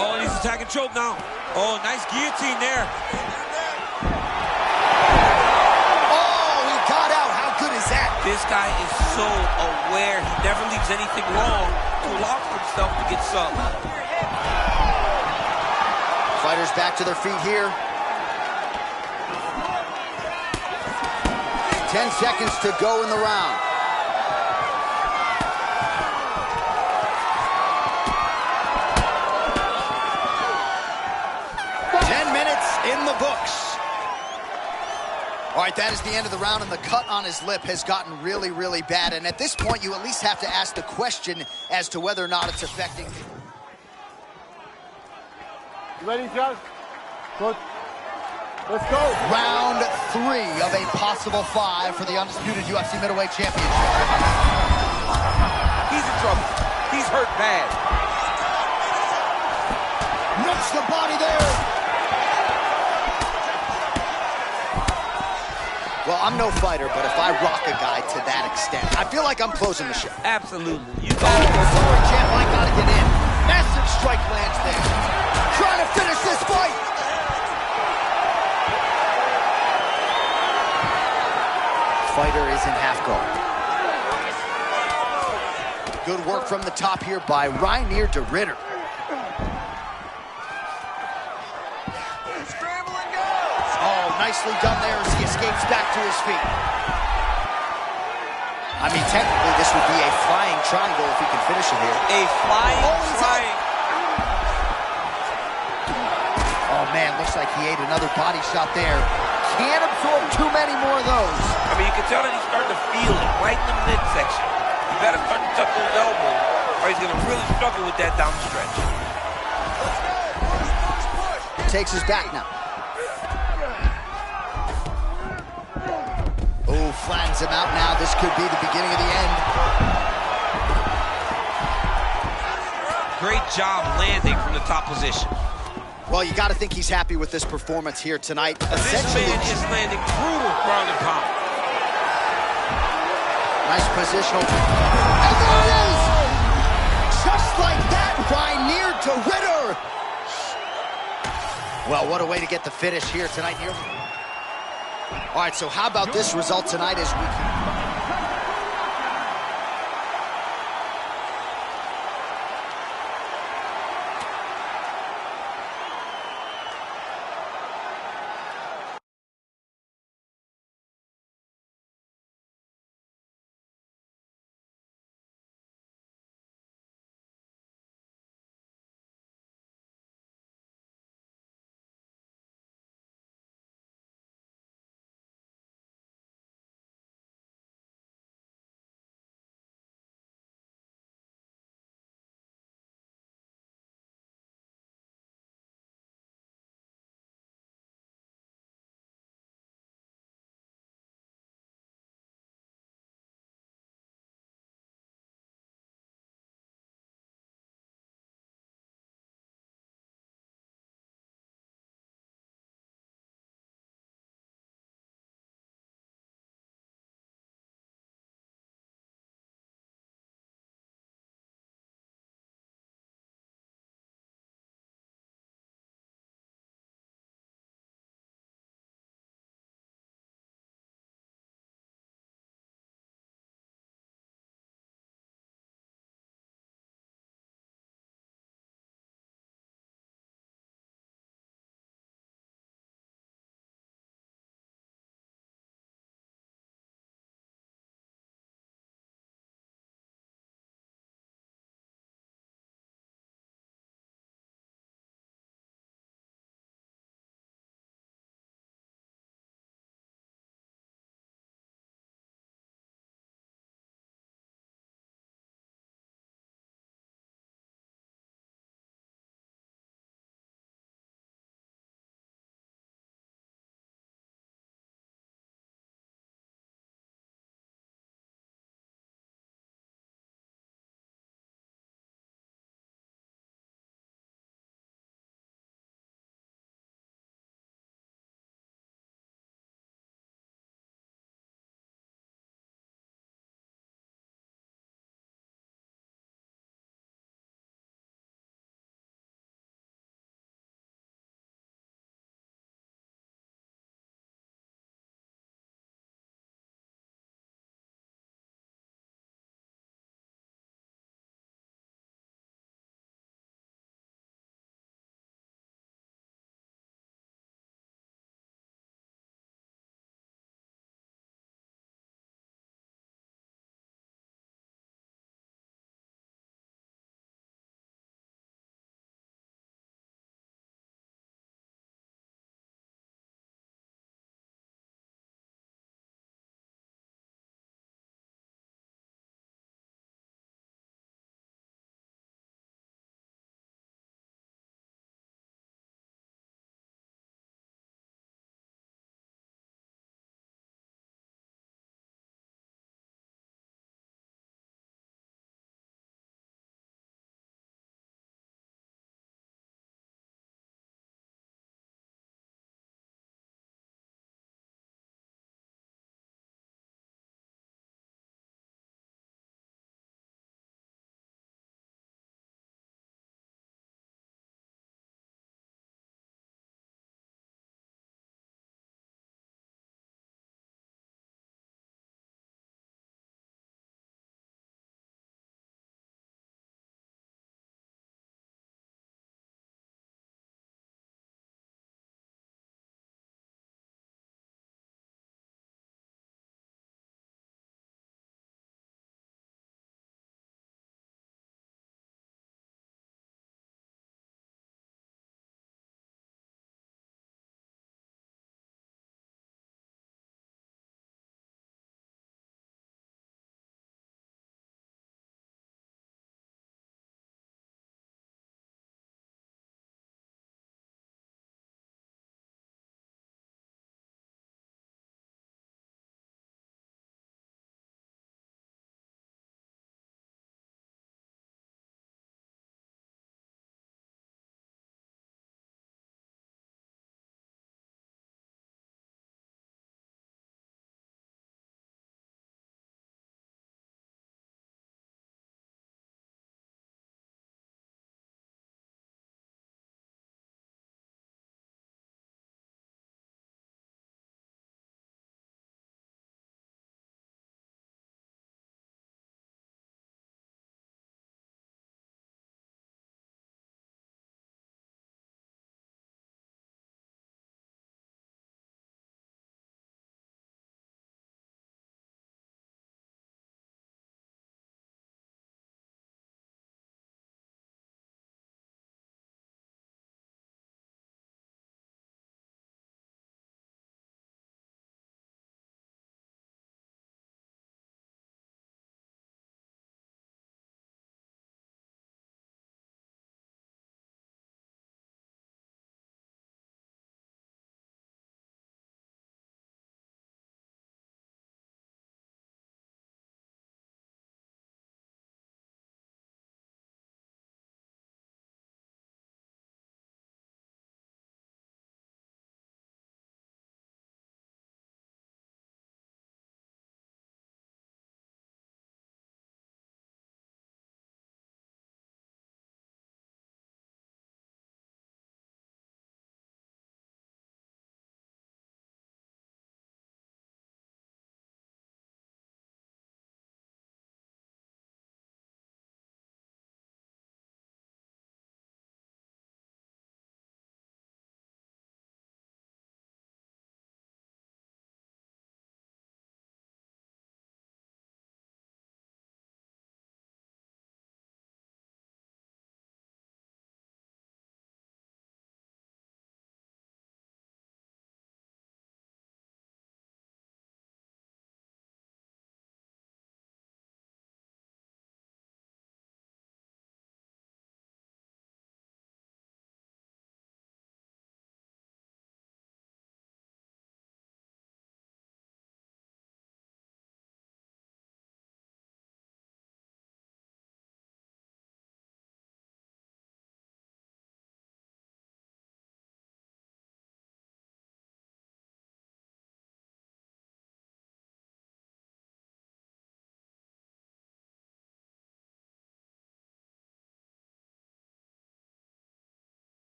Oh, and he's attacking choke now. Oh, nice guillotine there. Oh, he got out. How good is that? This guy is so aware. He never leaves anything wrong to allow for himself to get subbed. Fighters back to their feet here. 10 seconds to go in the round. In the books. All right, that is the end of the round, and the cut on his lip has gotten really, really bad. And at this point, you at least have to ask the question as to whether or not it's affecting. You ready, Josh? Go. Let's go. Round 3 of a possible 5 for the undisputed UFC middleweight championship. He's in trouble. He's hurt bad. Knocks the body there. Well, I'm no fighter, but if I rock a guy to that extent, I feel like I'm closing the show. Absolutely. You Oh, sorry, champ, I gotta get in. Massive strike lands there. Trying to finish this fight. Fighter is in half guard. Good work from the top here by Reinier de Ridder. Nicely done there as he escapes back to his feet. I mean, technically, this would be a flying triangle if he can finish it here. A flying triangle. Oh, man, looks like he ate another body shot there. Can't absorb too many more of those. I mean, you can tell that he's starting to feel it right in the midsection. You better start to tuck those elbows, or he's going to really struggle with that down the stretch. Takes his back now. Oh, flattens him out now. This could be the beginning of the end. Great job landing from the top position. Well, you got to think he's happy with this performance here tonight. This man is landing brutal ground and pound. Nice positional. And there it is! Just like that, Reinier de Ridder. Well, what a way to get the finish here tonight. All right, so how about this result tonight as we...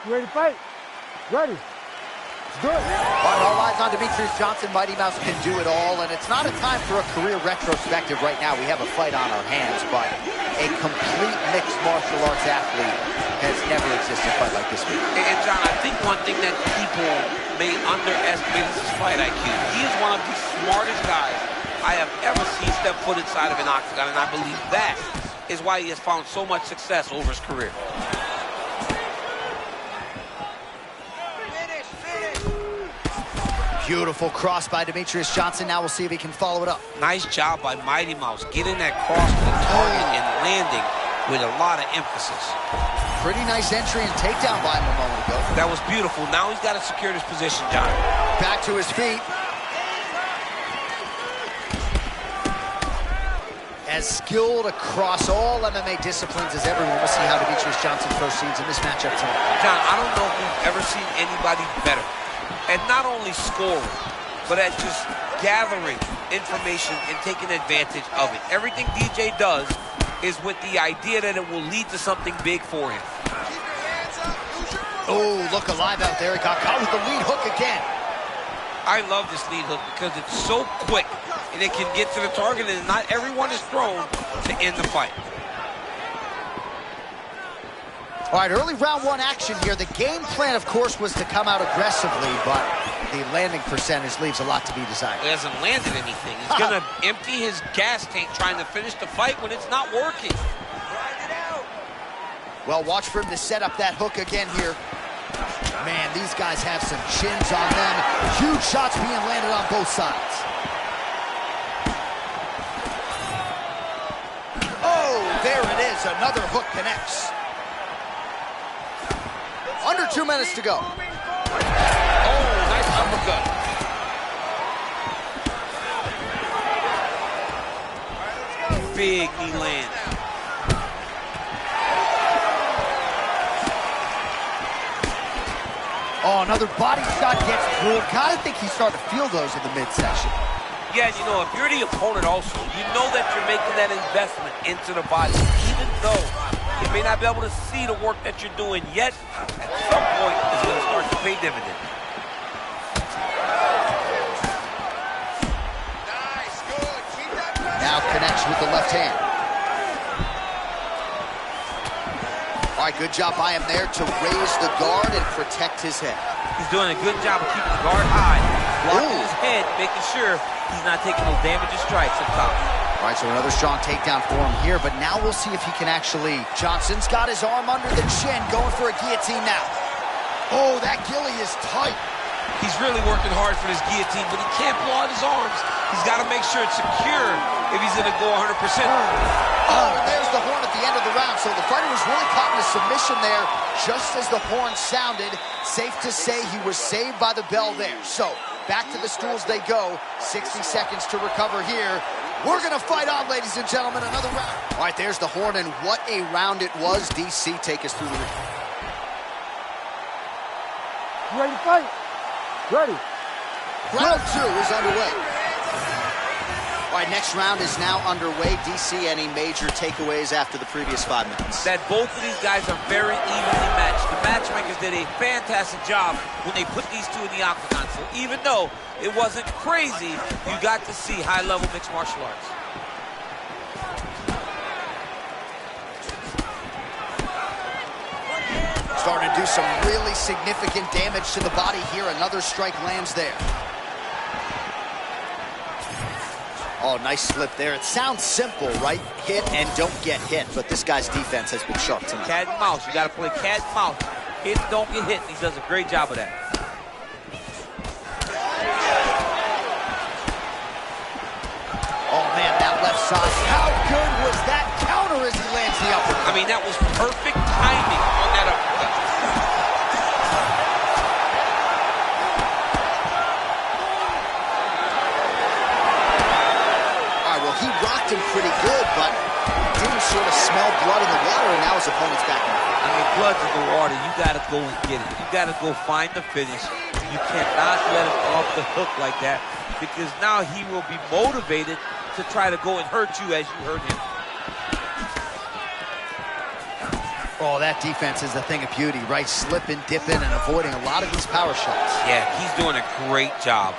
You ready to fight? Ready. Good. All right, all eyes on Demetrious Johnson. Mighty Mouse can do it all, and it's not a time for a career retrospective right now. We have a fight on our hands, but a complete mixed martial arts athlete has never existed quite like this week. And John, I think one thing that people may underestimate is his fight IQ. He is one of the smartest guys I have ever seen step foot inside of an octagon, and I believe that is why he has found so much success over his career. Beautiful cross by Demetrious Johnson. Now we'll see if he can follow it up. Nice job by Mighty Mouse getting that cross to the target and landing with a lot of emphasis. Pretty nice entry and takedown by him a moment ago. That was beautiful. Now he's got to secure this position, John. Back to his feet. As skilled across all MMA disciplines as everyone. We'll see how Demetrious Johnson proceeds in this matchup tonight. John, I don't know if we've ever seen anybody better at not only scoring, but at just gathering information and taking advantage of it. Everything DJ does is with the idea that it will lead to something big for him. Oh, look alive out there. He got caught with the lead hook again. I love this lead hook because it's so quick and it can get to the target, and not everyone is thrown to end the fight. All right, early round one action here. The game plan, of course, was to come out aggressively, but the landing percentage leaves a lot to be desired. He hasn't landed anything. He's going to empty his gas tank trying to finish the fight when it's not working. Well, watch for him to set up that hook again here. Man, these guys have some chins on them. Huge shots being landed on both sides. Oh, there it is. Another hook connects. Under 2 minutes to go. Oh, nice uppercut. Big knee land. Oh, another body shot gets through. Kind of think he's starting to feel those in the midsection. Yeah, you know, if you're the opponent also, you know that you're making that investment into the body, even though you may not be able to see the work that you're doing yet, at some point it's going to start to pay dividends. Nice, good. Keep that pressure. Now connects with the left hand. All right, good job by him there to raise the guard and protect his head. He's doing a good job of keeping the guard high, blocking his head, making sure he's not taking those damaging strikes up top. All right, so another strong takedown for him here, but now we'll see if he can actually... Johnson's got his arm under the chin, going for a guillotine now. Oh, that ghillie is tight. He's really working hard for this guillotine, but he can't blow out his arms. He's got to make sure it's secure if he's going to go 100%. Oh, and there's the horn at the end of the round. So the fighter was really caught in a submission there just as the horn sounded. Safe to say he was saved by the bell there. So back to the stools they go. 60 seconds to recover here. We're going to fight on, ladies and gentlemen, another round. All right, there's the horn, and what a round it was. DC, take us through the ring. You ready to fight? Ready. Round two is underway. All right, next round is now underway. DC, any major takeaways after the previous 5 minutes? That both of these guys are very evenly matched. The matchmakers did a fantastic job when they put these two in the octagon. So even though it wasn't crazy, you got to see high-level mixed martial arts. Starting to do some really significant damage to the body here. Another strike lands there. Oh, nice slip there. It sounds simple, right? Hit and don't get hit, but this guy's defense has been sharp tonight. Cat and mouse. You got to play cat and mouse. Hit, don't get hit. He does a great job of that. Oh, man, that left side. How good was that counter as he lands the uppercut? I mean, that was perfect timing on that uppercut. He rocked him pretty good, but didn't sort of smell blood in the water, and now his opponent's back in. I mean, blood's in the water. You got to go and get it. You got to go find the finish. You cannot let him off the hook like that, because now he will be motivated to try to go and hurt you as you hurt him. Oh, that defense is a thing of beauty, right? Slipping, dipping, and avoiding a lot of these power shots. Yeah, he's doing a great job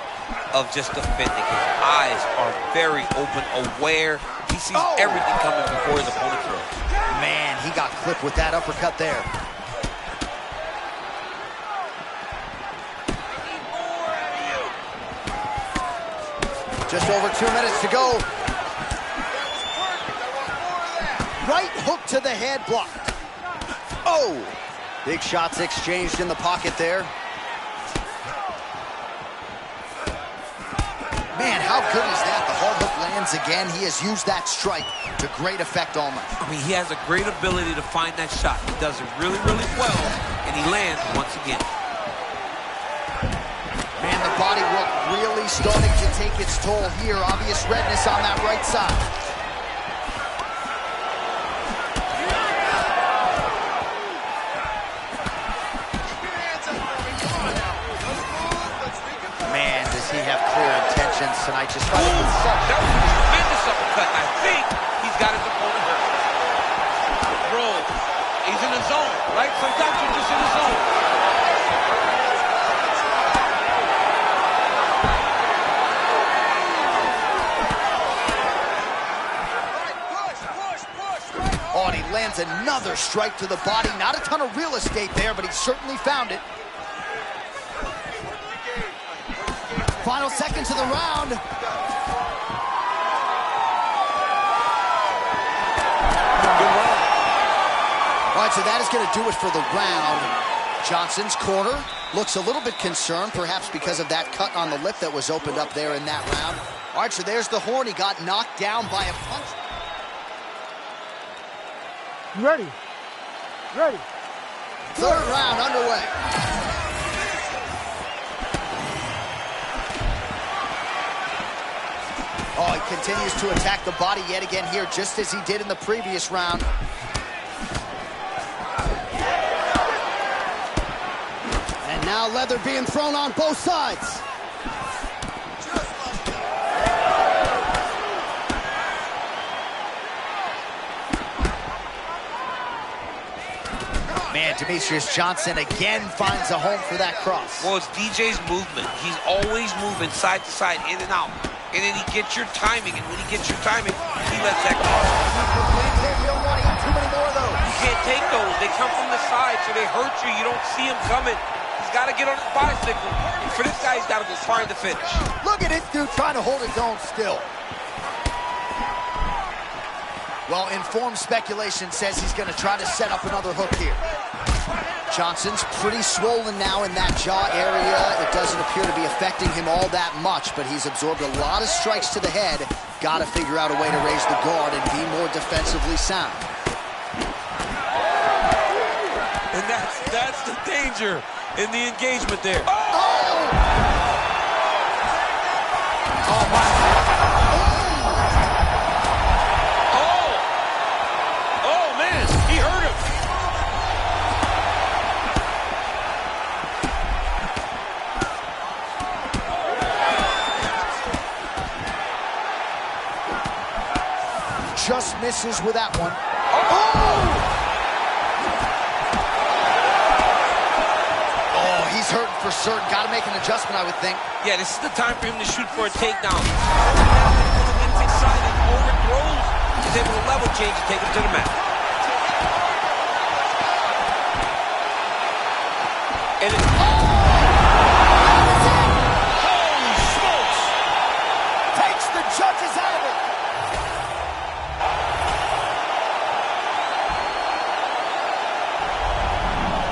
of just defending. His eyes are very open, aware. He sees everything coming before his opponent throws. Man, he got clipped with that uppercut there. Just over 2 minutes to go. Right hook to the head, blocked. Oh! Big shots exchanged in the pocket there. Man, how good is that? The hard hook lands again. He has used that strike to great effect all night. I mean, he has a great ability to find that shot. He does it really, really well, and he lands once again. Man, the body work really starting to take its toll here. Obvious redness on that right side. Man, does he have clear intentions tonight? Just That was a tremendous uppercut. I think he's got his opponent hurt. Bro, he's in the zone, right? Sometimes you're just in the zone. Oh, and he lands another strike to the body. Not a ton of real estate there, but he certainly found it. Final seconds of the round. All right, so that is going to do it for the round. Johnson's corner looks a little bit concerned, perhaps because of that cut on the lip that was opened up there in that round. All right, so there's the horn. He got knocked down by a punch. Ready. Ready. Third round underway. Oh, he continues to attack the body yet again here, just as he did in the previous round. And now leather being thrown on both sides. Man, Demetrious Johnson again finds a home for that cross. Well, it's DJ's movement. He's always moving side to side, in and out. And then he gets your timing, and when he gets your timing, he lets that go. You don't want to eat too many more of those. You can't take those. They come from the side, so they hurt you. You don't see them coming. He's got to get on his bicycle. And for this guy, he's got to go find the finish. Look at this dude trying to hold his own still. Well, informed speculation says he's going to try to set up another hook here. Johnson's pretty swollen now in that jaw area. It doesn't appear to be affecting him all that much, but he's absorbed a lot of strikes to the head. Got to figure out a way to raise the guard and be more defensively sound. And that's the danger in the engagement there. Oh! Oh, my. Oh, man, he hurt him. Just misses with that one. Oh, he's hurting for certain. Got to make an adjustment, I would think. Yeah, this is the time for him to shoot for a takedown. Inside and overthrows. He's able to level change and take him to the mat. And it, holy smokes! Takes the judges out of it.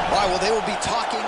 All right, well, they will be talking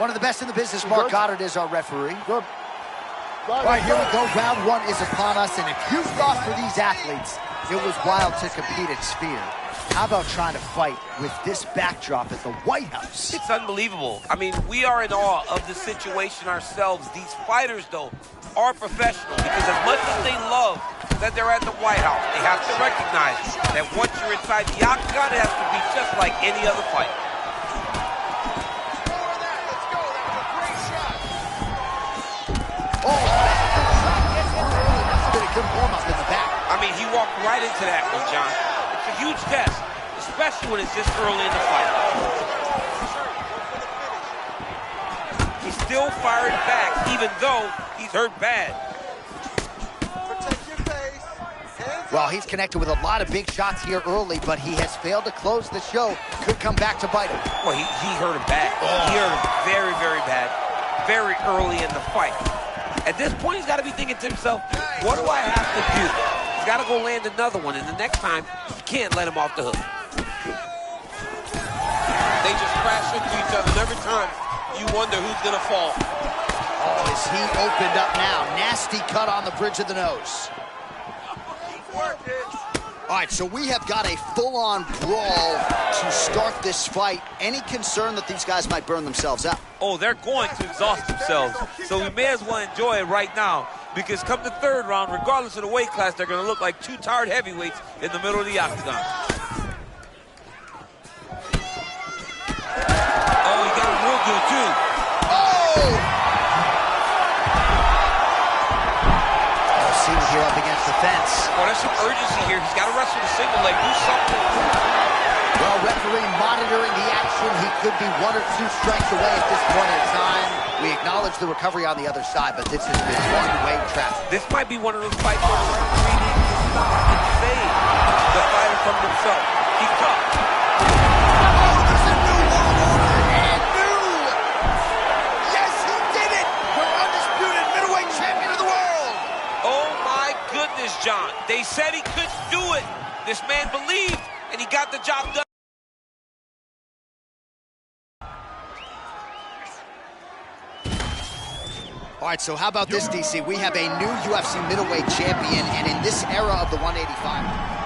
One of the best in the business, Mark Goddard, is our referee. Good. All right, here we go. Round one is upon us, and if you thought for these athletes it was wild to compete at Sphere, how about trying to fight with this backdrop at the White House? It's unbelievable. I mean, we are in awe of the situation ourselves. These fighters, though, are professional because as much as they love that they're at the White House, they have to recognize that once you're inside the octagon, it has to be just like any other fight. I mean, he walked right into that one, John. It's a huge test, especially when it's this early in the fight. He's still firing back, even though he's hurt bad. Protect your face. Well, he's connected with a lot of big shots here early, but he has failed to close the show. Could come back to bite him. Well, he hurt him bad. He hurt him very, very bad, very early in the fight. At this point, he's got to be thinking to himself, what do I have to do? He's got to go land another one, and the next time, you can't let him off the hook. They just crash into each other, and every time you wonder who's going to fall. Oh, is he opened up now? Nasty cut on the bridge of the nose. Work it. All right, so we have got a full-on brawl to start this fight. Any concern that these guys might burn themselves out? Oh, they're going to exhaust themselves, so we may as well enjoy it right now, because come the third round, regardless of the weight class, they're going to look like two tired heavyweights in the middle of the octagon. Oh, he got him real good, too. See him here up against the fence. Oh, there's some urgency here. He's got to wrestle the single leg, do something. Well, referee monitoring the action. He could be 1 or 2 strikes away at this point in time. We acknowledge the recovery on the other side, but this has been one-way traffic. This might be one of those fights where the referee needs to stop and save the fighter from himself. He's tough. There's a new world order and new. Yes, he did it. The undisputed middleweight champion of the world. Oh, my goodness, John. They said he couldn't do it. This man believed, and he got the job done. All right, so how about this, DC? We have a new UFC middleweight champion, and in this era of the 185.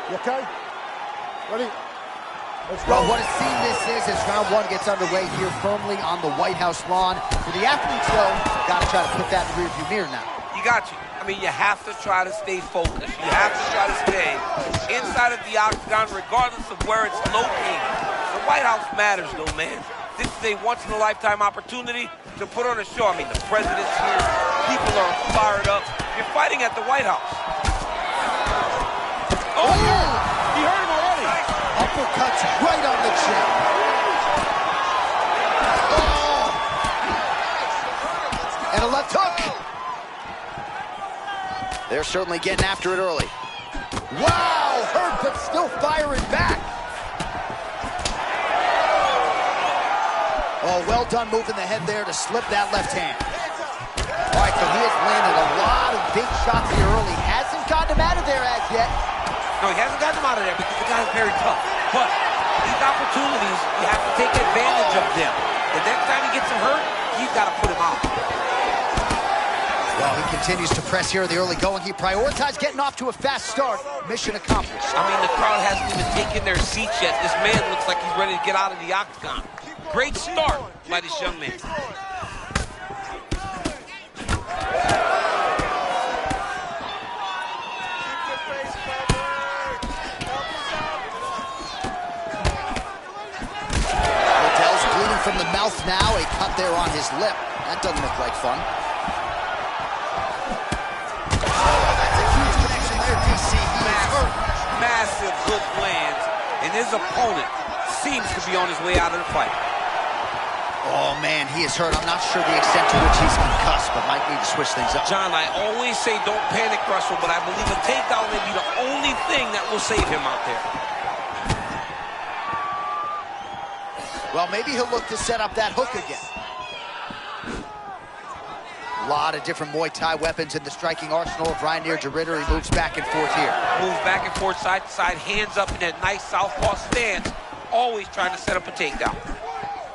You okay? Ready? Let's go. Well, what a scene this is as round one gets underway here firmly on the White House lawn. For the athletes, though, got to try to put that in the rearview mirror now. You got you. I mean, you have to try to stay focused. You have to try to stay inside of the octagon regardless of where it's located. The White House matters, though, man. This is a once-in-a-lifetime opportunity to put on a show. I mean, the president's here. People are fired up. You're fighting at the White House. Oh, he hurt him already. Uppercuts right on the chin. Oh! And a left hook. They're certainly getting after it early. Wow, hurt but still firing back. Oh, well done moving the head there to slip that left hand. All right, so he has landed a lot of big shots here early. Hasn't gotten him out of there as yet. No, he hasn't gotten him out of there because the guy's very tough. But these opportunities, you have to take advantage of them. The next time he gets him hurt, he's got to put him out. Well, he continues to press here in the early going. He prioritized getting off to a fast start. Mission accomplished. I mean, the crowd hasn't even taken their seats yet. This man looks like he's ready to get out of the octagon. Great start by this young man. Liddell's bleeding from the mouth now. A cut there on his lip. That doesn't look like fun. That's a huge connection there, DC. He is hurt. Massive hook lands, and his opponent seems to be on his way out of the fight. Oh, man, he is hurt. I'm not sure the extent to which he's concussed, but might need to switch things up. John, I always say don't panic wrestle, but I believe a takedown may be the only thing that will save him out there. Well, maybe he'll look to set up that hook again. A lot of different Muay Thai weapons in the striking arsenal of Reinier de Ridder. He moves back and forth here. Moves back and forth, side to side, hands up in that nice southpaw stance, always trying to set up a takedown.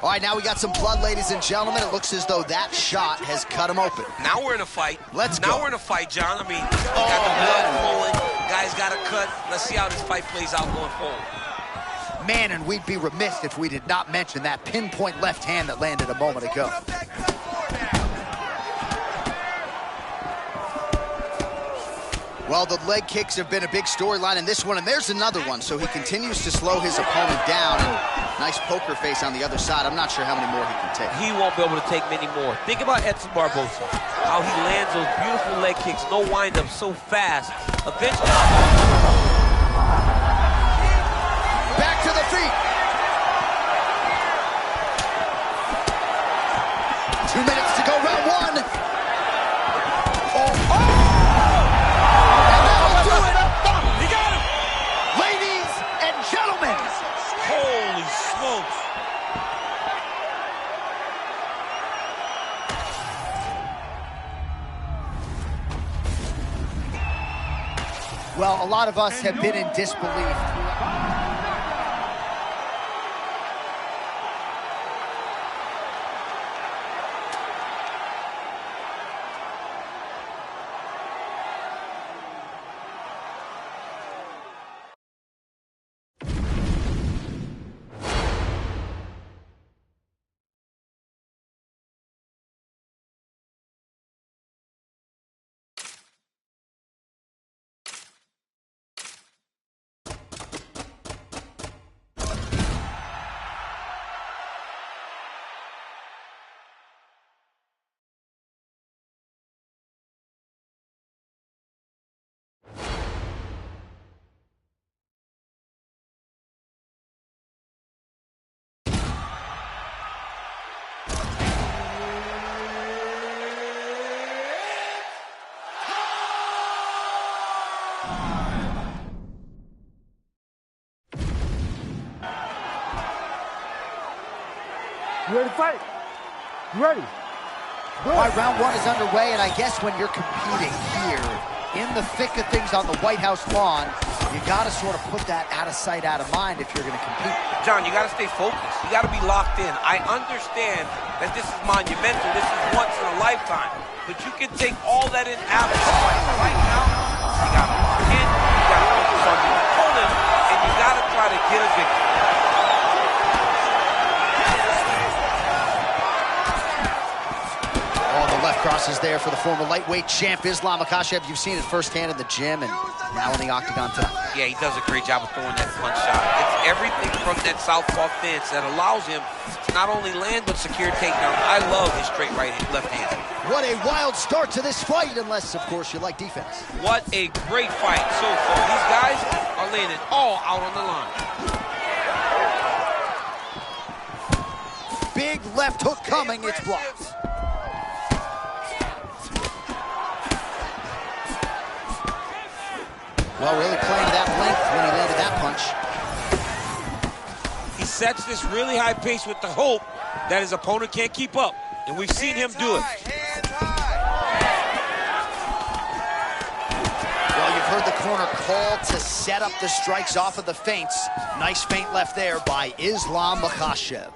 All right, now we got some blood, ladies and gentlemen. It looks as though that shot has cut him open. Now we're in a fight. Let's go. Now we're in a fight, John. I mean, got the blood flowing. Guy's got a cut. Let's see how this fight plays out going forward. Man, and we'd be remiss if we did not mention that pinpoint left hand that landed a moment ago. Well, the leg kicks have been a big storyline in this one, and there's another one. So he continues to slow his opponent down. And nice poker face on the other side. I'm not sure how many more he can take. He won't be able to take many more. Think about Edson Barboza, how he lands those beautiful leg kicks, no wind-up, so fast. Eventually... Back to the feet. 2 minutes to go, round one. Oh, oh! Holy smokes. Well, a lot of us have been in disbelief. You ready to fight? You ready? Good. All right, round one is underway, and I guess when you're competing here in the thick of things on the White House lawn, you got to sort of put that out of sight, out of mind if you're going to compete. John, you got to stay focused. You got to be locked in. I understand that this is monumental. This is once in a lifetime. But you can take all that in after the fight. Right now, you got to lock in, you got to focus on your opponent, and you got to try to get a victory. Oh, the left cross crosses there for the former lightweight champ Islam Makhachev. You've seen it firsthand in the gym and now in the octagon tonight. Yeah, he does a great job of throwing that punch shot. It's everything from that southpaw fence that allows him to not only land but secure takedown. I love his straight left hand. What a wild start to this fight, unless, of course, you like defense. What a great fight so far. These guys are laying it all out on the line. Big left hook coming, it's blocked. Well, really playing to that length when he landed that punch. He sets this really high pace with the hope that his opponent can't keep up. And we've seen him do it. Well, you've heard the corner call to set up the strikes off of the feints. Nice feint left there by Islam Makhachev.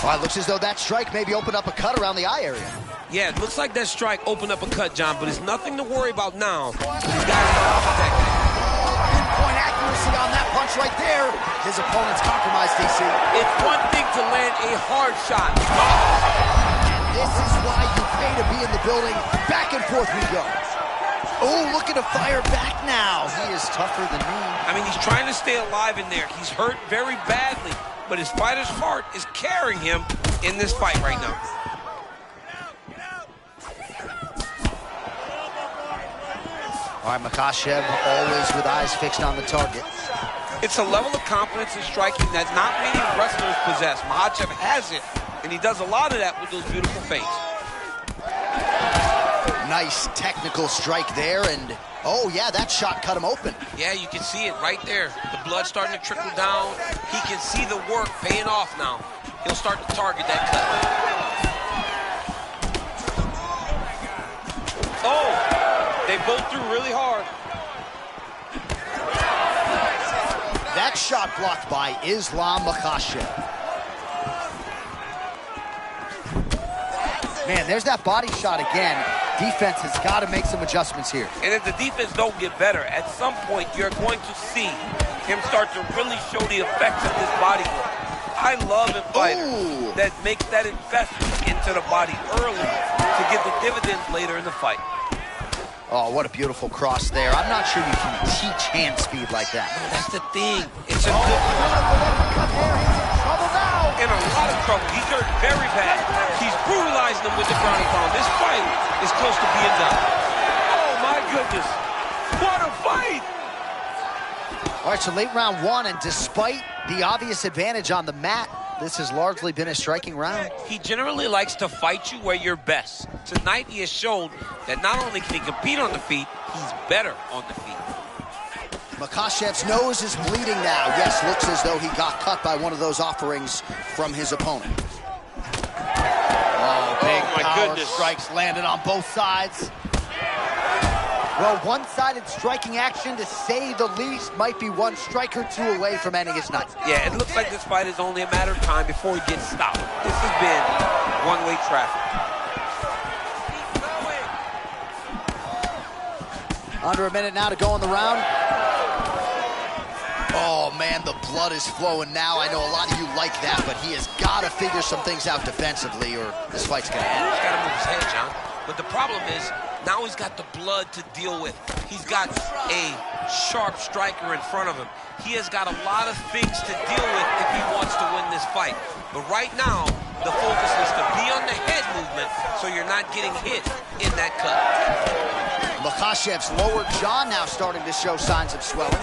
Well, it looks as though that strike maybe opened up a cut around the eye area. Yeah, it looks like that strike opened up a cut, John, but it's nothing to worry about now. These guys are off that. Pinpoint accuracy on that punch right there. His opponent's compromised, DC. It's one thing to land a hard shot. And this is why you pay to be in the building. Back and forth we go. Oh, looking to fire back now. He is tougher than me. I mean, he's trying to stay alive in there. He's hurt very badly, but his fighter's heart is carrying him in this fight right now. All right, Makhachev always with eyes fixed on the target. It's a level of confidence in striking that not many wrestlers possess. Makhachev has it, and he does a lot of that with those beautiful feints. Nice technical strike there, and oh yeah, that shot cut him open. Yeah, you can see it right there. The blood starting to trickle down. He can see the work paying off now. He'll start to target that cut. Oh, they both threw really hard. That shot blocked by Islam Makhachev. Man, there's that body shot again. Defense has got to make some adjustments here. And if the defense don't get better, at some point you're going to see him start to really show the effects of this body work. I love in fighters that make that investment into the body early to get the dividends later in the fight. Oh, what a beautiful cross there. I'm not sure you can teach hand speed like that. No, that's the thing. It's a good in a lot of trouble. He's hurt very bad. He's brutalizing him with the ground and pound. This fight is close to being done. Oh, my goodness. What a fight! All right, so late round one, and despite the obvious advantage on the mat, this has largely been a striking round. He generally likes to fight you where you're best. Tonight, he has shown that not only can he compete on the feet, he's better on the feet. Makhachev's nose is bleeding now. Yes, looks as though he got cut by one of those offerings from his opponent. Oh, big power strikes landed on both sides. Well, one-sided striking action, to say the least, might be one strike or two away from ending his night. Yeah, it looks like this fight is only a matter of time before he gets stopped. This has been one-way traffic. Under a minute now to go in the round. Oh, man, the blood is flowing now. I know a lot of you like that, but he has got to figure some things out defensively or this fight's going to end. He's got to move his head, John. But the problem is, now he's got the blood to deal with. He's got a sharp striker in front of him. He has got a lot of things to deal with if he wants to win this fight. But right now, the focus is to be on the head movement so you're not getting hit in that cut. Makhachev's lower jaw now starting to show signs of swelling.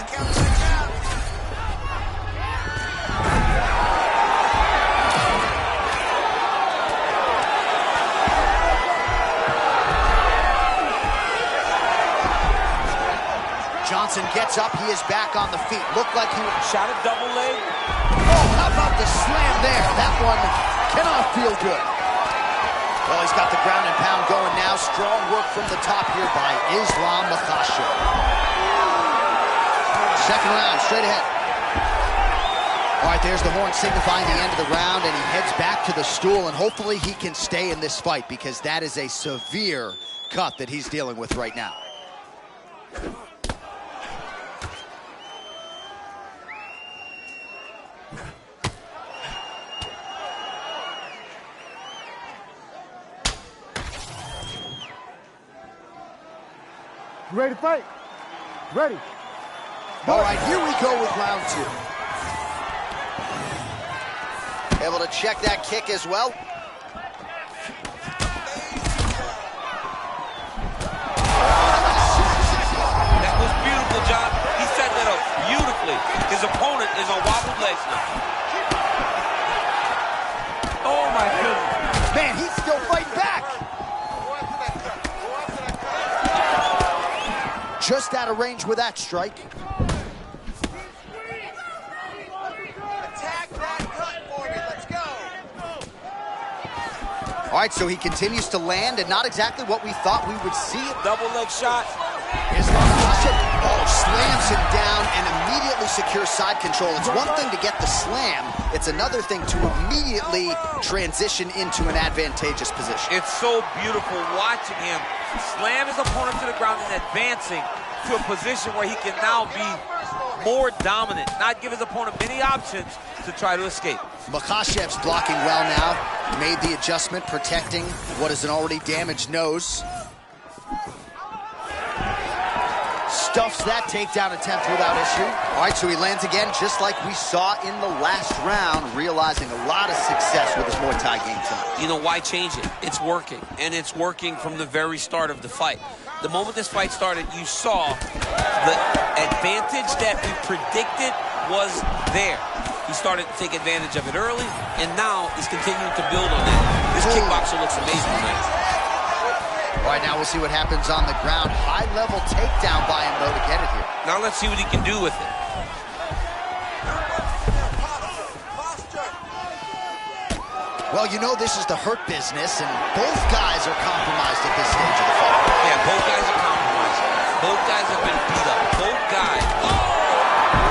Johnson gets up, he is back on the feet. Looked like he Shot a double leg. Oh, how about the slam there? That one cannot feel good. Well, he's got the ground and pound going now. Strong work from the top here by Islam Makhachev. Second round, straight ahead. All right, there's the horn signifying the end of the round, and he heads back to the stool, and hopefully he can stay in this fight because that is a severe cut that he's dealing with right now. You ready to fight? Ready. All right, here we go with round 2. Able to check that kick as well. That was beautiful, John. He set that up beautifully. His opponent is on wobbled legs now. Oh, my goodness. Man, he's still fighting back. Just out of range with that strike. Attack that cut for me. Let's go. All right, so he continues to land, and not exactly what we thought we would see. Double leg shot. Islam slams him down and immediately secures side control. It's one thing to get the slam. It's another thing to immediately transition into an advantageous position. It's so beautiful watching him slam his opponent to the ground and advancing to a position where he can now be more dominant, not give his opponent many options to try to escape. Makhachev's blocking well now. Made the adjustment, protecting what is an already damaged nose. Stuffs that takedown attempt without issue. All right, so he lands again, just like we saw in the last round, realizing a lot of success with his Muay Thai game tonight. You know, why change it? It's working, and it's working from the very start of the fight. The moment this fight started, you saw the advantage that we predicted was there. He started to take advantage of it early, and now he's continuing to build on that. This kickboxer looks amazing tonight. All right, now we'll see what happens on the ground. High-level takedown by him, though, to get it here. Now let's see what he can do with it. Well, you know this is the hurt business, and both guys are compromised at this stage of the fight. Yeah, both guys are compromised. Both guys have been beat up. Both guys.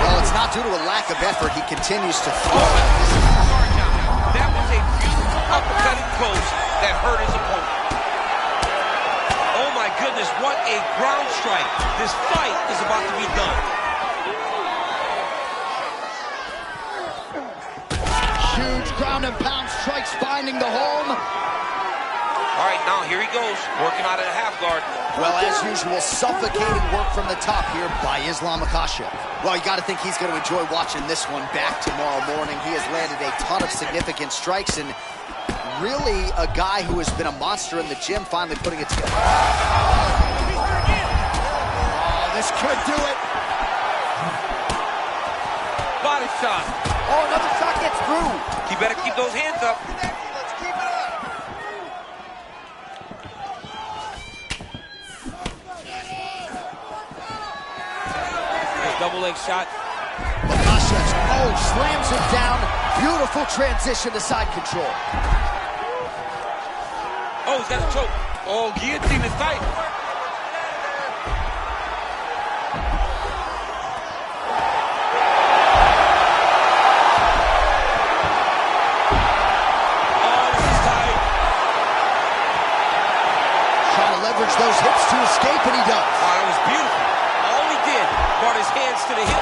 Well, it's not due to a lack of effort. He continues to throw. That was a beautiful uppercutting close that hurt his opponent. Oh my goodness, what a ground strike. This fight is about to be done. Huge ground and pound strikes finding the home. All right, now here he goes, working out of the half guard. Well, as usual, suffocating work from the top here by Islam Makhachev. Well, you got to think he's going to enjoy watching this one back tomorrow morning. He has landed a ton of significant strikes, and really a guy who has been a monster in the gym finally putting it together. Oh, this could do it. Body shot. Oh, another shot gets through. He better keep those hands up. Let's keep it up. Double leg shot. Makhachev, slams him down. Beautiful transition to side control. Oh, he's got a choke. Oh, guillotine is tight. Oh, this is tight. Trying to leverage those hips to escape, and he does. Oh, that was beautiful. All he did, brought his hands to the hip.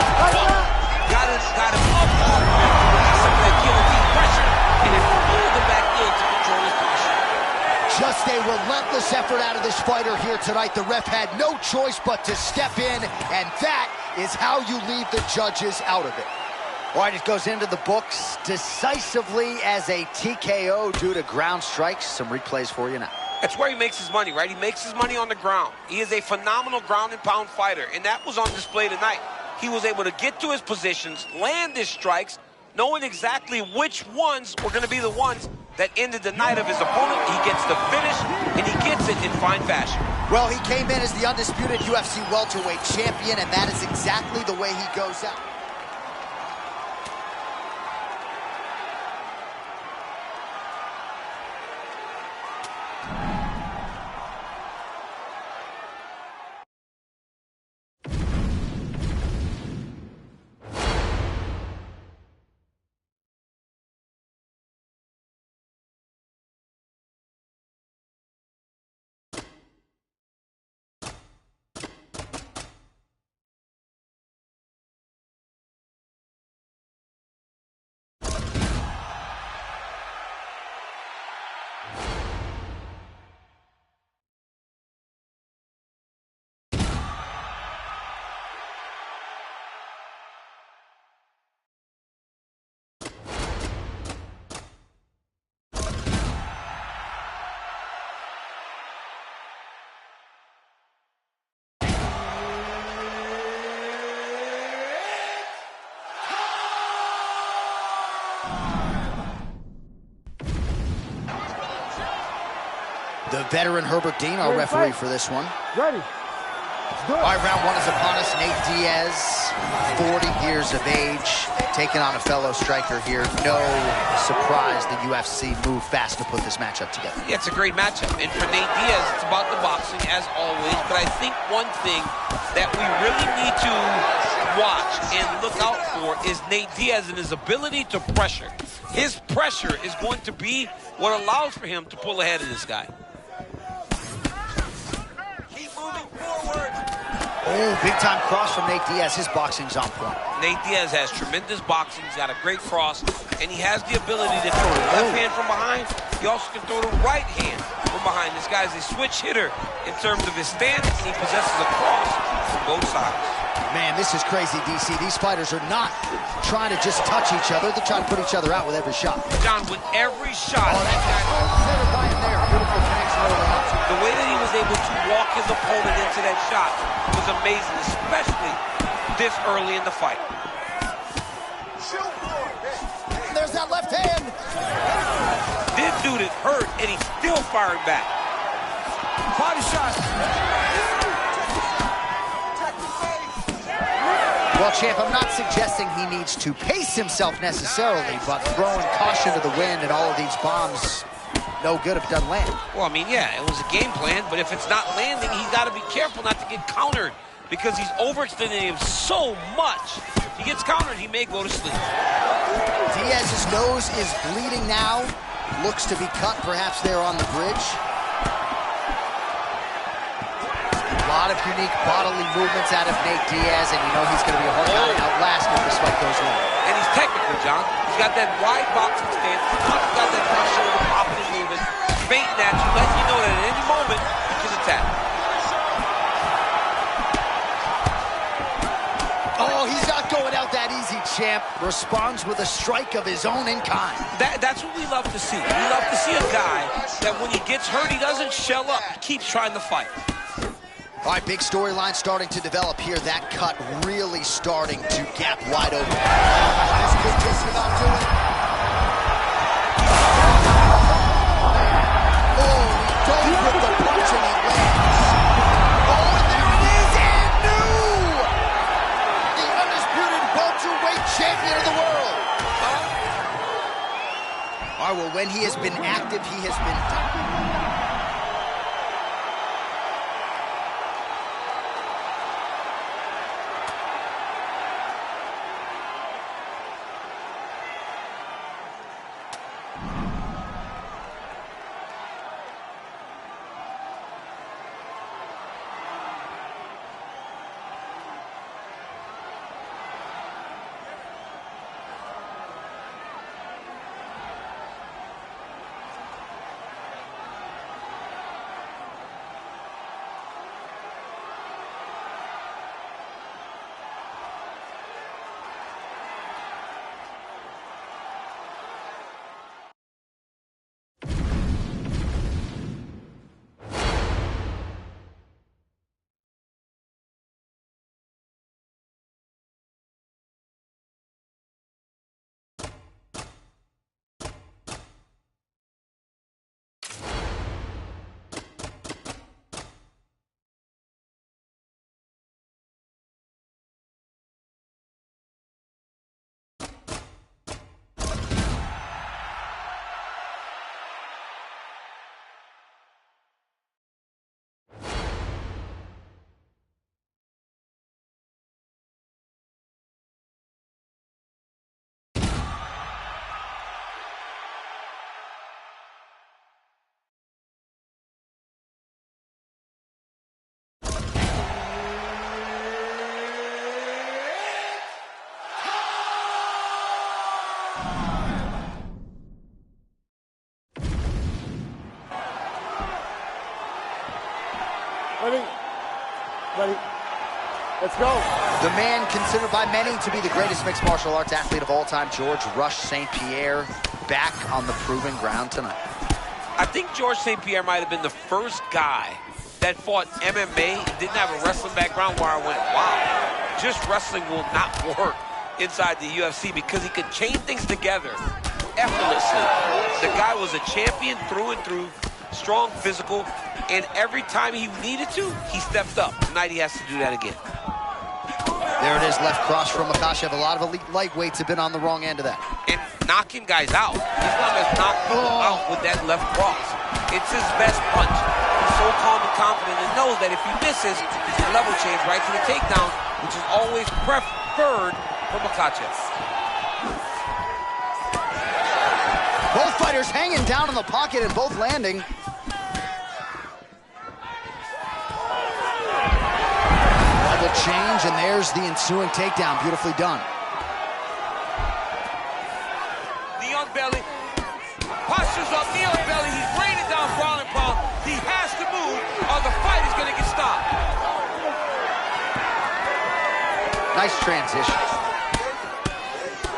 Got him up off of him. Got some of that guillotine pressure, and then pulled him back in to control his posture. Just a relentless effort out of this fighter here tonight. The ref had no choice but to step in, and that is how you leave the judges out of it. All right, it goes into the books decisively as a TKO due to ground strikes. Some replays for you now. That's where he makes his money, right? He makes his money on the ground. He is a phenomenal ground and pound fighter, and that was on display tonight. He was able to get to his positions, land his strikes, knowing exactly which ones were going to be the ones that ended the night of his opponent. He gets the finish, and he gets it in fine fashion. Well, he came in as the undisputed UFC welterweight champion, and that is exactly the way he goes out. The veteran Herbert Dean, our referee for this one. Ready. All right, round one is upon us. Nate Diaz, 40 years of age, taking on a fellow striker here. No surprise the UFC moved fast to put this matchup together. Yeah, it's a great matchup. And for Nate Diaz, it's about the boxing, as always. But I think one thing that we really need to watch and look out for is Nate Diaz and his ability to pressure. His pressure is going to be what allows for him to pull ahead of this guy. Keep moving forward. Oh, big-time cross from Nate Diaz. His boxing's on point. Nate Diaz has tremendous boxing. He's got a great cross, and he has the ability to throw the left hand from behind. He also can throw the right hand from behind. This guy's a switch hitter in terms of his stance, and he possesses a cross from both sides. Man, this is crazy, DC. These fighters are not trying to just touch each other. They're trying to put each other out with every shot. John, with every shot, Oh, that guy centered by him there. Beautiful connection early on. the way that he was able to walk his opponent into that shot was amazing, especially this early in the fight. There's that left hand. This dude is hurt, and he's still firing back. Body shot. Well, champ, I'm not suggesting he needs to pace himself necessarily, but throwing caution to the wind and all of these bombs, no good if it doesn't land. Well, I mean, yeah, it was a game plan, but if it's not landing, he's got to be careful not to get countered because he's overextending him so much. If he gets countered, he may go to sleep. Diaz's nose is bleeding now. Looks to be cut, perhaps there on the bridge. A lot of unique bodily movements out of Nate Diaz, and you know he's going to be a hard guy to outlast if this fight goes long. And he's technical, John. He's got that wide boxing stance. He's got that front shoulder popping and moving, feinting at you, letting you know that at any moment he can attack. Oh, he's not going out that easy, champ. Responds with a strike of his own in kind. That's what we love to see. We love to see a guy that when he gets hurt, he doesn't shell up. He keeps trying to fight. All right, big storyline starting to develop here. That cut really starting to gap wide open. This kid just about doing it. Oh, he goes with the punch and he lands. Oh, and there it is, and new! The undisputed welterweight champion of the world. All right, well, when he has been active, he has been... Ready. Let's go. The man considered by many to be the greatest mixed martial arts athlete of all time, George Rush St. Pierre, back on the proven ground tonight. I think George St. Pierre might have been the first guy that fought MMA, didn't have a wrestling background, where I went, wow, just wrestling will not work inside the UFC because he could chain things together effortlessly. The guy was a champion through and through, strong, physical, and every time he needed to, he stepped up. Tonight he has to do that again. There it is, left cross from Makhachev. A lot of elite lightweights have been on the wrong end of that. And knocking guys out. Islam has knocked people out with that left cross. It's his best punch. He's so calm and confident and knows that if he misses, the level change right to the takedown, which is always preferred for Makhachev. Both fighters hanging down in the pocket and both landing. Level change, and there's the ensuing takedown. Beautifully done. Knee on belly. Postures up, knee on belly. He's raining down ground and pound. He has to move or the fight is going to get stopped. Nice transition.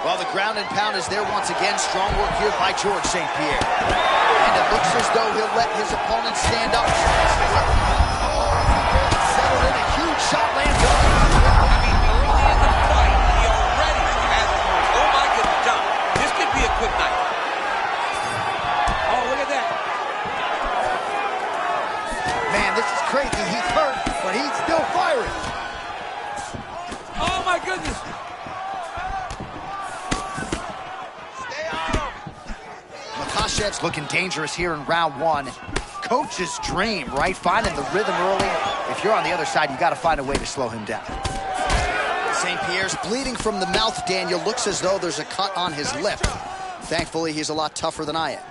Well, the ground and pound is there once again. Strong work here by George St. Pierre. And it looks as though he'll let his opponent stand up. Settled in, a huge shot lands on. I mean, early in the fight, he already has points. Oh my goodness, John. This could be a quick night. Oh, look at that. Man, this is crazy. He's hurt, but he's still firing. Oh my goodness. Makhachev's looking dangerous here in round one. Coach's dream, right? Finding the rhythm early. If you're on the other side, you got to find a way to slow him down. St. Pierre's bleeding from the mouth, Daniel. Looks as though there's a cut on his lip. Thankfully, he's a lot tougher than I am.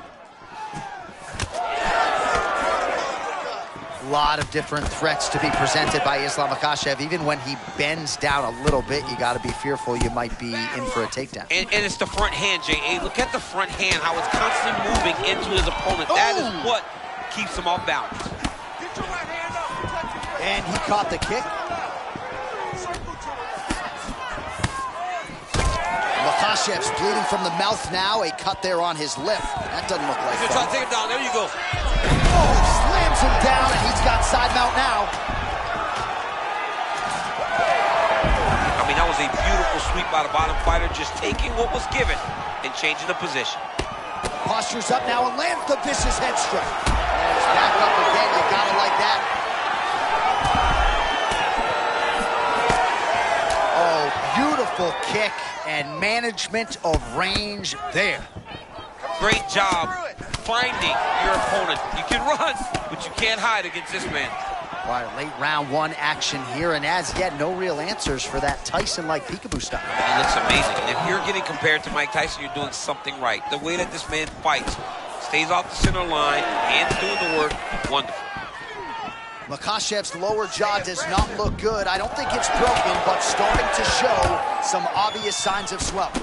A lot of different threats to be presented by Islam Makhachev. Even when he bends down a little bit, you got to be fearful you might be in for a takedown. And it's the front hand, J.A. Look at the front hand, how it's constantly moving into his opponent. That is what keeps him off balance. Get your right hand up. And he caught the kick. Makhachev's bleeding from the mouth now. A cut there on his lip. That doesn't look like He's fun. trying to take him down. There you go. Oh, slams him down, and he's got side mount now. I mean, that was a beautiful sweep by the bottom fighter, just taking what was given and changing the position. Postures up now and lands the vicious head strike. And he's back up again. You gotta like that. Oh, beautiful kick and management of range there. Great job finding your opponent. You can run, but you can't hide against this man. All right, late round one action here, and as yet, no real answers for that Tyson-like peekaboo style. He looks amazing. And if you're getting compared to Mike Tyson, you're doing something right. The way that this man fights, stays off the center line, hands doing the work, wonderful. Makhachev's lower jaw does not look good. I don't think it's broken, but starting to show some obvious signs of swelling.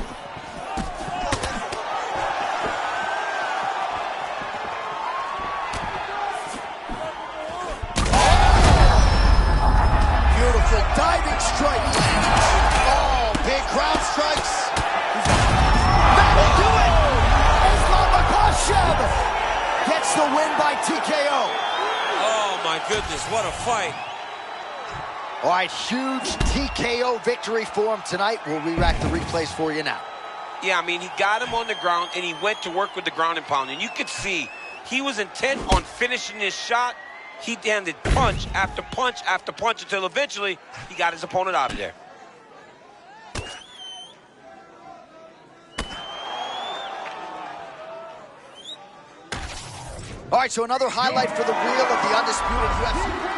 Beautiful diving strike. Oh, big ground strikes. That will do it. Islam Makhachev gets the win by TKO. Oh, my goodness, what a fight. All right, huge TKO victory for him tonight. We'll re-rack the replays for you now. Yeah, I mean, he got him on the ground, and he went to work with the ground and pound. And you could see he was intent on finishing his shot. He landed punch after punch after punch until eventually he got his opponent out of there. All right, so another highlight for the reel of the undisputed UFC.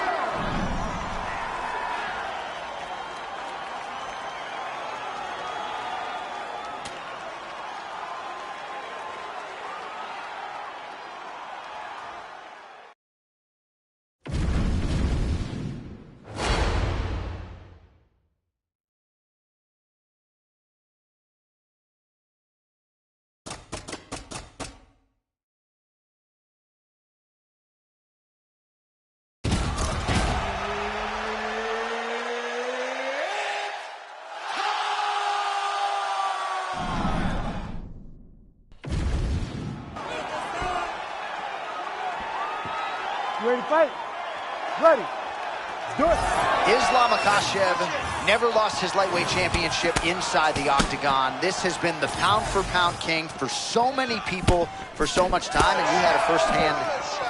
You ready to fight? Ready. Let's do it. Islam Makhachev never lost his lightweight championship inside the octagon. This has been the pound-for-pound king for so many people for so much time, and you had a first-hand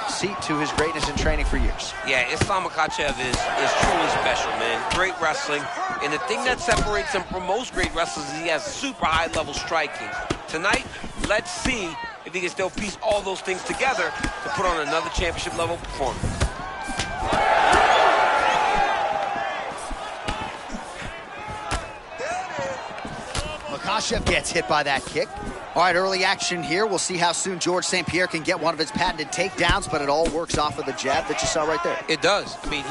seat to his greatness in training for years. Yeah, Islam Makhachev is truly special, man. Great wrestling. And the thing that separates him from most great wrestlers is he has super high-level striking. Tonight, let's see if he can still piece all those things together to put on another championship-level performance. Makhachev gets hit by that kick. All right, early action here. We'll see how soon George St. Pierre can get one of his patented takedowns, but it all works off of the jab that you saw right there. It does. I mean,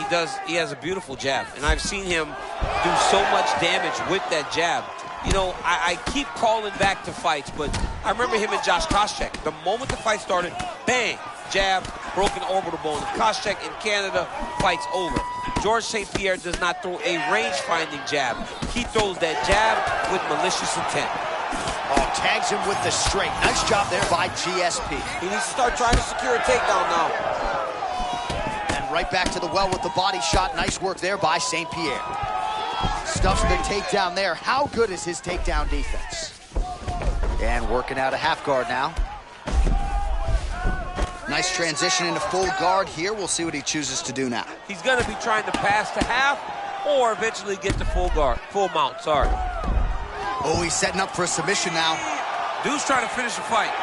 he has a beautiful jab, and I've seen him do so much damage with that jab. You know, I keep calling back to fights, but I remember him and Josh Koscheck. The moment the fight started, bang, jab, broken orbital bone. Koscheck in Canada, fight's over. George St. Pierre does not throw a range-finding jab. He throws that jab with malicious intent. Oh, tags him with the straight. Nice job there by GSP. He needs to start trying to secure a takedown now. And right back to the well with the body shot. Nice work there by St. Pierre. Stuffs the takedown there. How good is his takedown defense? And working out a half guard now. Nice transition into full guard here. We'll see what he chooses to do now. He's going to be trying to pass to half or eventually get to full guard, full mount, sorry. Oh, he's setting up for a submission now. Dude's trying to finish the fight.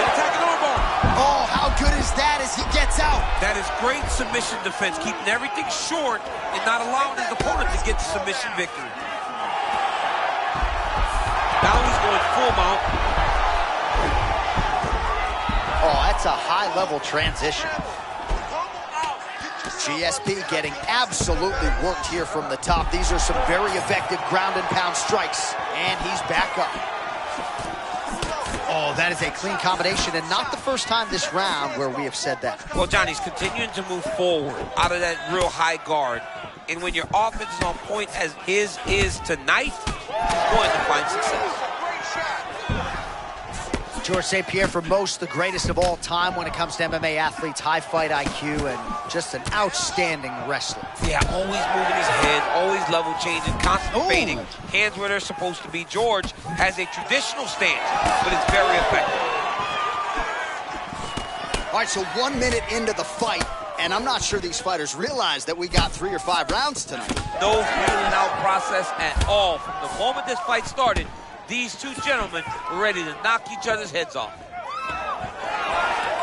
Attacking armbar. Oh, how good is that as he gets out? That is great submission defense, keeping everything short and not allowing his opponent to get the submission victory. Now he's going full mount. Oh, that's a high-level transition. GSP getting absolutely worked here from the top. These are some very effective ground and pound strikes. And he's back up. Oh, that is a clean combination, and not the first time this round where we have said that. Well, John, he's continuing to move forward out of that real high guard. And when your offense is on point as his is tonight, he's going to find success. George St. Pierre, for most, the greatest of all time when it comes to MMA athletes, high fight IQ, and just an outstanding wrestler. Yeah, always moving his head, always level changing, constantly fading. Hands where they're supposed to be. George has a traditional stance, but it's very effective. All right, so 1 minute into the fight, and I'm not sure these fighters realize that we got 3 or 5 rounds tonight. No feeling out process at all. From the moment this fight started, these two gentlemen were ready to knock each other's heads off.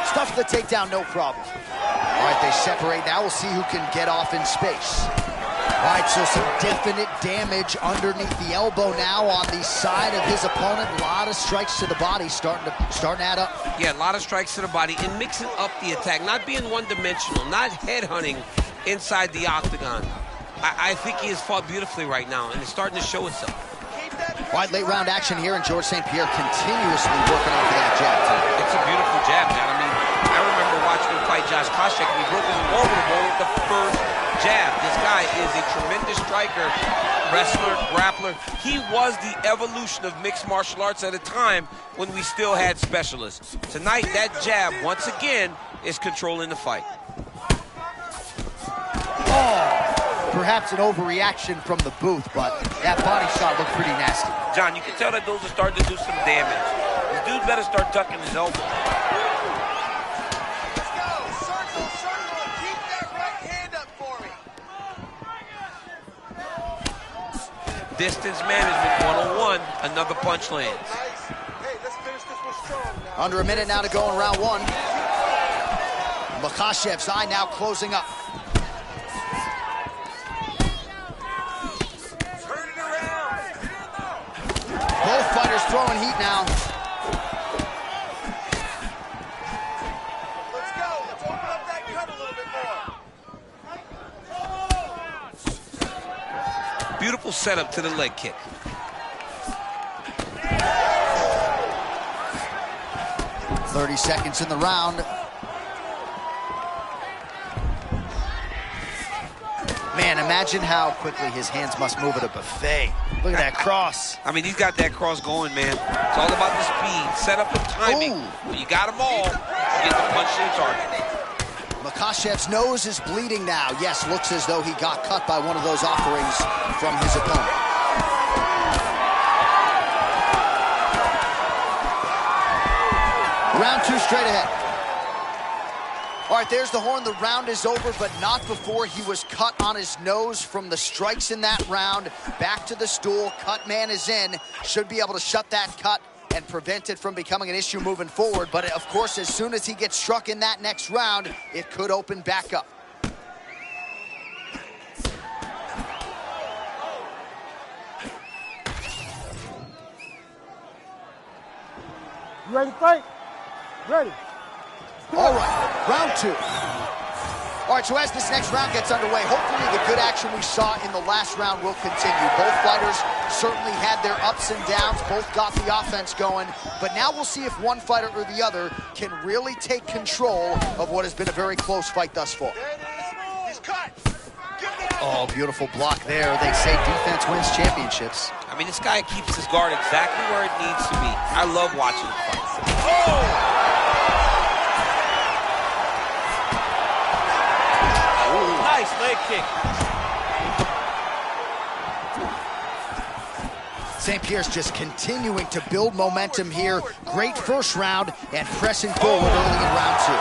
Stuff the takedown, no problem. All right, they separate now. We'll see who can get off in space. All right, so some definite damage underneath the elbow now on the side of his opponent. A lot of strikes to the body starting to add up. Yeah, a lot of strikes to the body and mixing up the attack, not being one-dimensional, not headhunting inside the octagon. I think he has fought beautifully right now, and it's starting to show itself. All right, late round action here, and George St. Pierre continuously working off of that jab tonight. It's a beautiful jab, John. I mean, I remember watching him fight Josh Koscheck, and he broke his orbital bone with the first jab. This guy is a tremendous striker, wrestler, grappler. He was the evolution of mixed martial arts at a time when we still had specialists. Tonight, that jab, once again, is controlling the fight. Perhaps an overreaction from the booth, but that body shot looked pretty nasty. John, you can tell that those are starting to do some damage. This dude better start tucking his elbow. Let's go. Circle, circle. Keep that right hand up for me. Distance management 101. Another punch lands. Nice. Hey, let's finish this one strong now. Under a minute now to go in round 1. Makhachev's eye now closing up. Both fighters throwing heat now. Let's go. Let's open up that cut a little bit more. Beautiful setup to the leg kick. .30 seconds in the round. Man, imagine how quickly his hands must move at a buffet. Look at that cross. I mean, he's got that cross going, man. It's all about the speed, setup, and timing. When you got them all, you get the punch to the target. Makhachev's nose is bleeding now. Yes, looks as though he got cut by one of those offerings from his opponent. Round 2 straight ahead. All right, there's the horn. The round is over, but not before he was cut on his nose from the strikes in that round. Back to the stool. Cut man is in. Should be able to shut that cut and prevent it from becoming an issue moving forward. But, of course, as soon as he gets struck in that next round, it could open back up. You ready to fight? Ready. All right, round 2. All right, so as this next round gets underway, hopefully the good action we saw in the last round will continue. Both fighters certainly had their ups and downs. Both got the offense going. But now we'll see if one fighter or the other can really take control of what has been a very close fight thus far. He's cut. Oh, beautiful block there. They say defense wins championships. I mean, this guy keeps his guard exactly where it needs to be. I love watching him fight. Oh! Nice leg kick. St. Pierre's just continuing to build momentum here. Great first round and pressing forward early in round 2.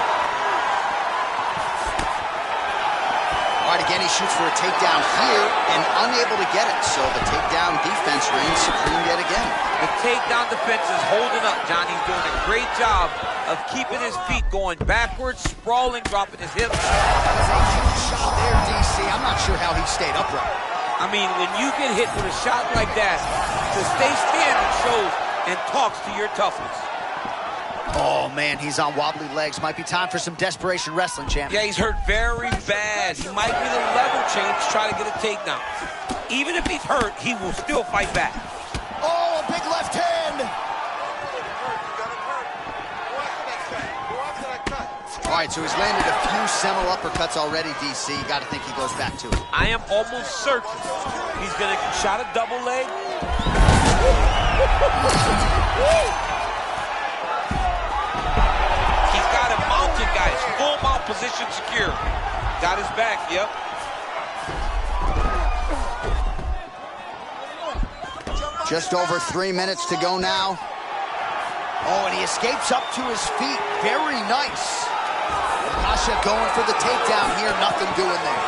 All right, again, he shoots for a takedown here and unable to get it. So the takedown defense reigns supreme yet again. The takedown defense is holding up, John. He's doing a great job of keeping his feet going backwards, sprawling, dropping his hips. That was a huge shot there, DC. I'm not sure how he stayed upright. I mean, when you get hit with a shot like that, to stay standing shows and talks to your toughness. Oh, man, he's on wobbly legs. Might be time for some desperation wrestling, champ. Yeah, he's hurt very bad. He might need a level change to try to get a takedown. Even if he's hurt, he will still fight back. Oh, a big left hand. All right, so he's landed a few seminal uppercuts already, DC. You got to think he goes back to it. I am almost certain he's going to shot a double leg. He's got him mounted, guys. Full mount position secure. Got his back, yep. Just over 3 minutes to go now. Oh, and he escapes up to his feet. Very nice. Makhachev going for the takedown here. Nothing doing there.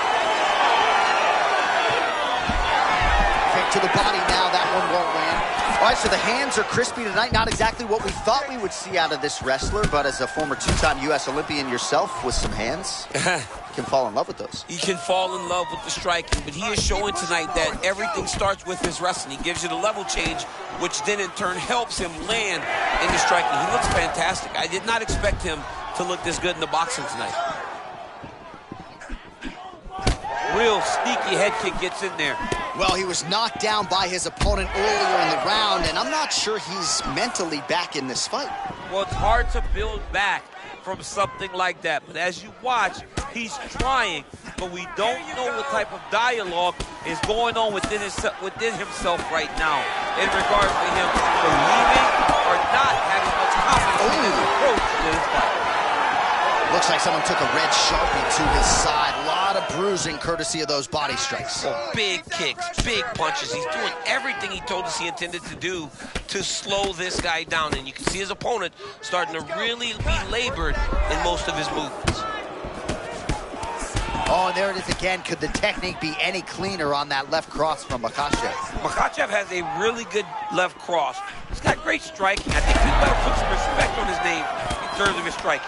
Kick to the body now. That one won't land. All right, so the hands are crispy tonight. Not exactly what we thought we would see out of this wrestler, but as a former 2-time U.S. Olympian yourself with some hands, you can fall in love with those. He can fall in love with the striking, but he is showing tonight that everything starts with his wrestling. He gives you the level change, which then in turn helps him land in the striking. He looks fantastic. I did not expect him to look this good in the boxing tonight. Real sneaky head kick gets in there. Well, he was knocked down by his opponent earlier in the round, and I'm not sure he's mentally back in this fight. Well, it's hard to build back from something like that, but as you watch, he's trying, but we don't know what type of dialogue is going on within himself right now in regards to him believing or not having much confidence in his approach to this fight. Looks like someone took a red Sharpie to his side. A lot of bruising courtesy of those body strikes. Oh, big kicks, big punches. He's doing everything he told us he intended to do to slow this guy down. And you can see his opponent starting to really be labored in most of his movements. Oh, and there it is again. Could the technique be any cleaner on that left cross from Makhachev? Makhachev has a really good left cross. He's got great striking. I think he better put some respect on his name in terms of his striking.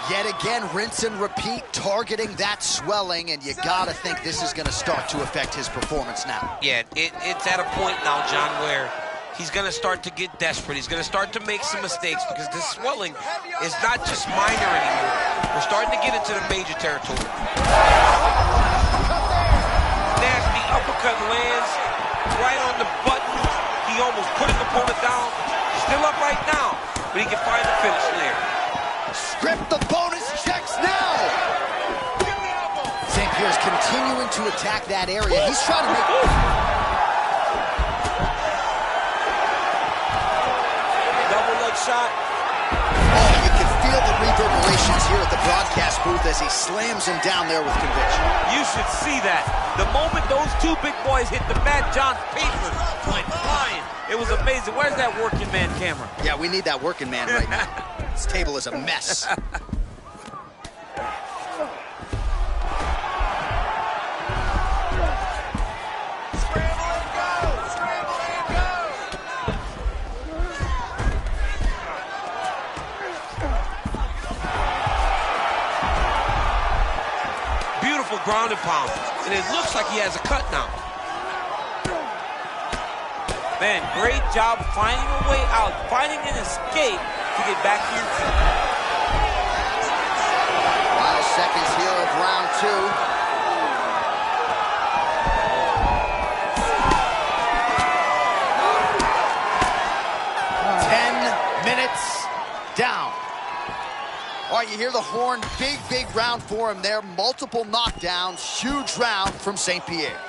Yet again, rinse and repeat, targeting that swelling, and you gotta think this is gonna start to affect his performance now. Yeah, it's at a point now, John, where he's gonna start to get desperate. He's gonna start to make some mistakes because this swelling is not just minor anymore. We're starting to get into the major territory. Nasty uppercut lands right on the button. He almost put his opponent down. Still up right now, but he can find the finish there. Script the bonus checks now. St. Pierre's continuing to attack that area. He's trying to make... Double leg shot. Oh, you can feel the reverberations here at the broadcast booth as he slams him down there with conviction. You should see that. The moment those two big boys hit the mat, John's papers went flying. It was amazing. Where's that working man camera? Yeah, we need that working man right now. This table is a mess. Scramble and go! Scramble and go! Beautiful ground and pound. And it looks like he has a cut now. Man, great job finding a way out, finding an escape to get back to your feet. 5 seconds here of round 2. 10 minutes down. All right, you hear the horn. Big, big round for him there. Multiple knockdowns. Huge round from St. Pierre.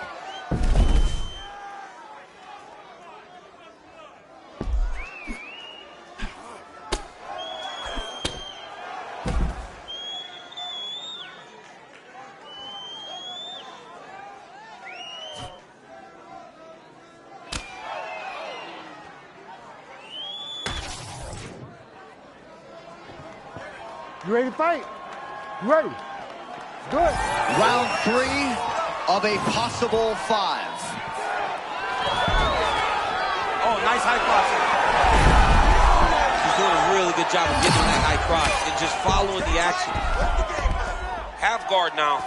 You ready to fight? You ready? Good. Round 3 of a possible 5. Oh, nice high crossing. He's doing a really good job of getting that high cross and just following the action. Half guard now.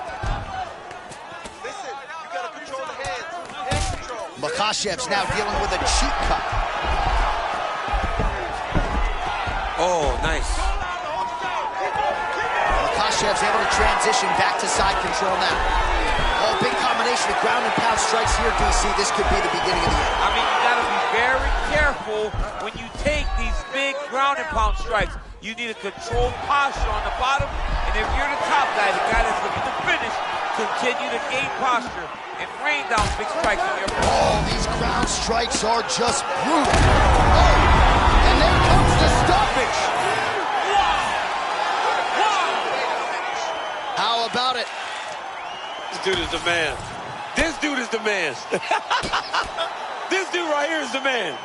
Listen, you gotta control the hands. Hand control. Makhachev's now dealing with a cheek cut. Oh, nice. Makhachev's able to transition back to side control now. Oh, big combination of ground and pound strikes here, DC. This could be the beginning of the end. I mean, you gotta be very careful when you take these big ground and pound strikes. You need a controlled posture on the bottom, and if you're the top guy, the guy that's looking to finish, continue to gain posture and rain down big strikes on your opponent. Oh, these ground strikes are just brutal. Oh, and there comes the stoppage. How about it? This dude is the man. This dude is the man. This dude right here is the man.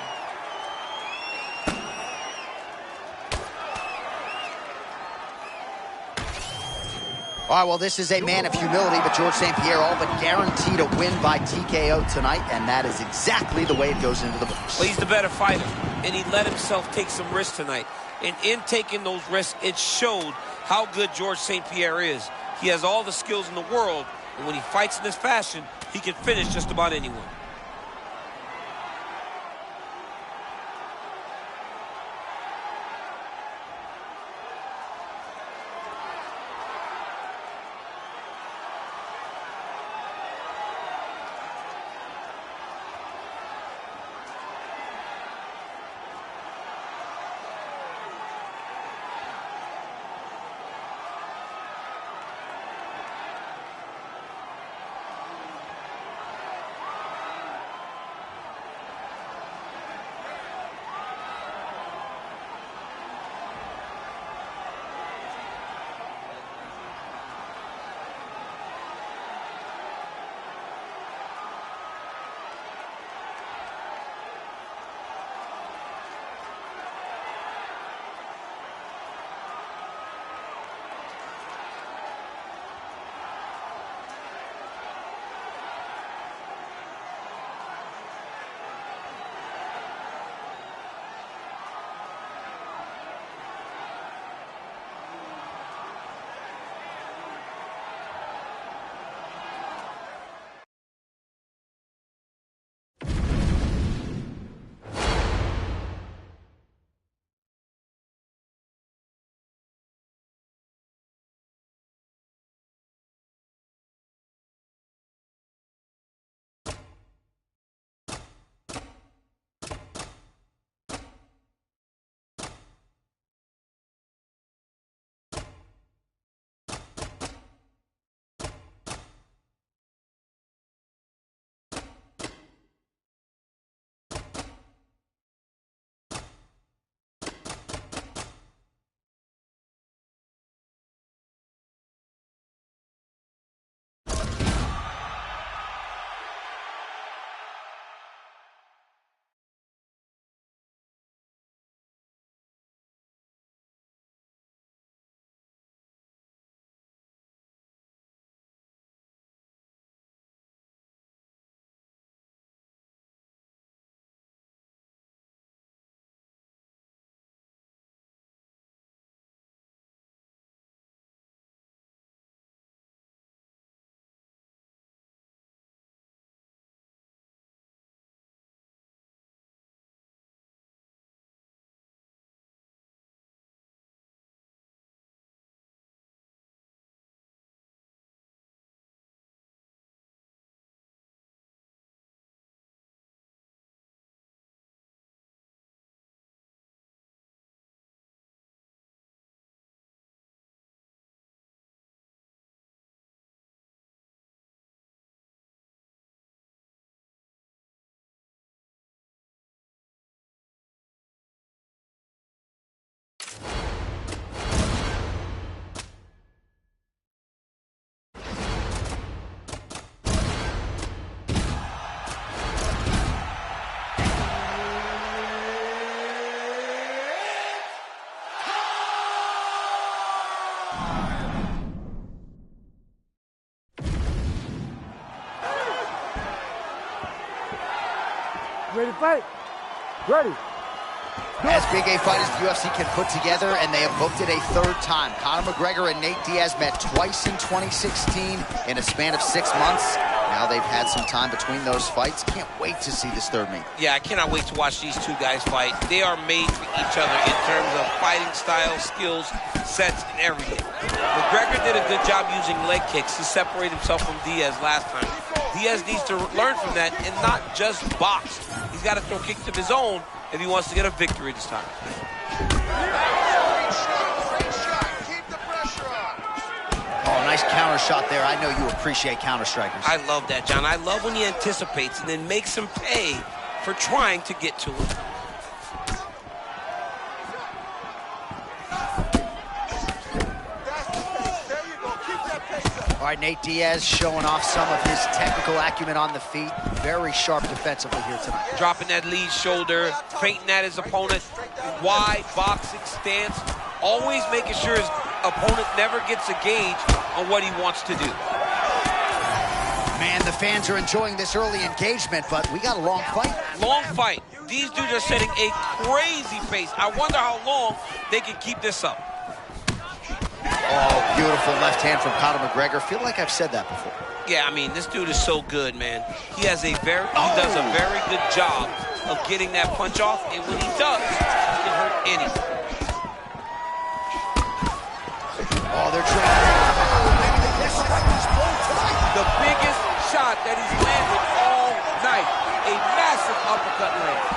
All right, well, this is a man of humility, but George St. Pierre all but guaranteed a win by TKO tonight, and that is exactly the way it goes into the books. Well, he's the better fighter, and he let himself take some risks tonight. And in taking those risks, it showed how good George St. Pierre is. He has all the skills in the world, and when he fights in this fashion, he can finish just about anyone. Ready to fight? Ready. As big a fight as the UFC can put together, and they have booked it a third time. Conor McGregor and Nate Diaz met twice in 2016 in a span of 6 months. Now they've had some time between those fights. Can't wait to see this third meet. Yeah, I cannot wait to watch these two guys fight. They are made for each other in terms of fighting style, skills, sets, and everything. McGregor did a good job using leg kicks to separate himself from Diaz last time. Diaz needs to learn from that and not just box. He's got to throw kicks of his own if he wants to get a victory this time. Oh, nice counter shot there. I know you appreciate counter strikers. I love that, John. I love when he anticipates and then makes him pay for trying to get to him. All right, Nate Diaz showing off some of his technical acumen on the feet. Very sharp defensively here tonight. Dropping that lead shoulder, feinting at his opponent, wide boxing stance, always making sure his opponent never gets a gauge on what he wants to do. Man, the fans are enjoying this early engagement, but we got a long fight. Long fight. These dudes are setting a crazy pace. I wonder how long they can keep this up. Oh, beautiful left hand from Conor McGregor. Feel like I've said that before. Yeah, I mean, this dude is so good, man. He does a very good job of getting that punch off, and when he does, he can hurt anyone. Oh, they're trying. The biggest shot that he's landed all night. A massive uppercut land.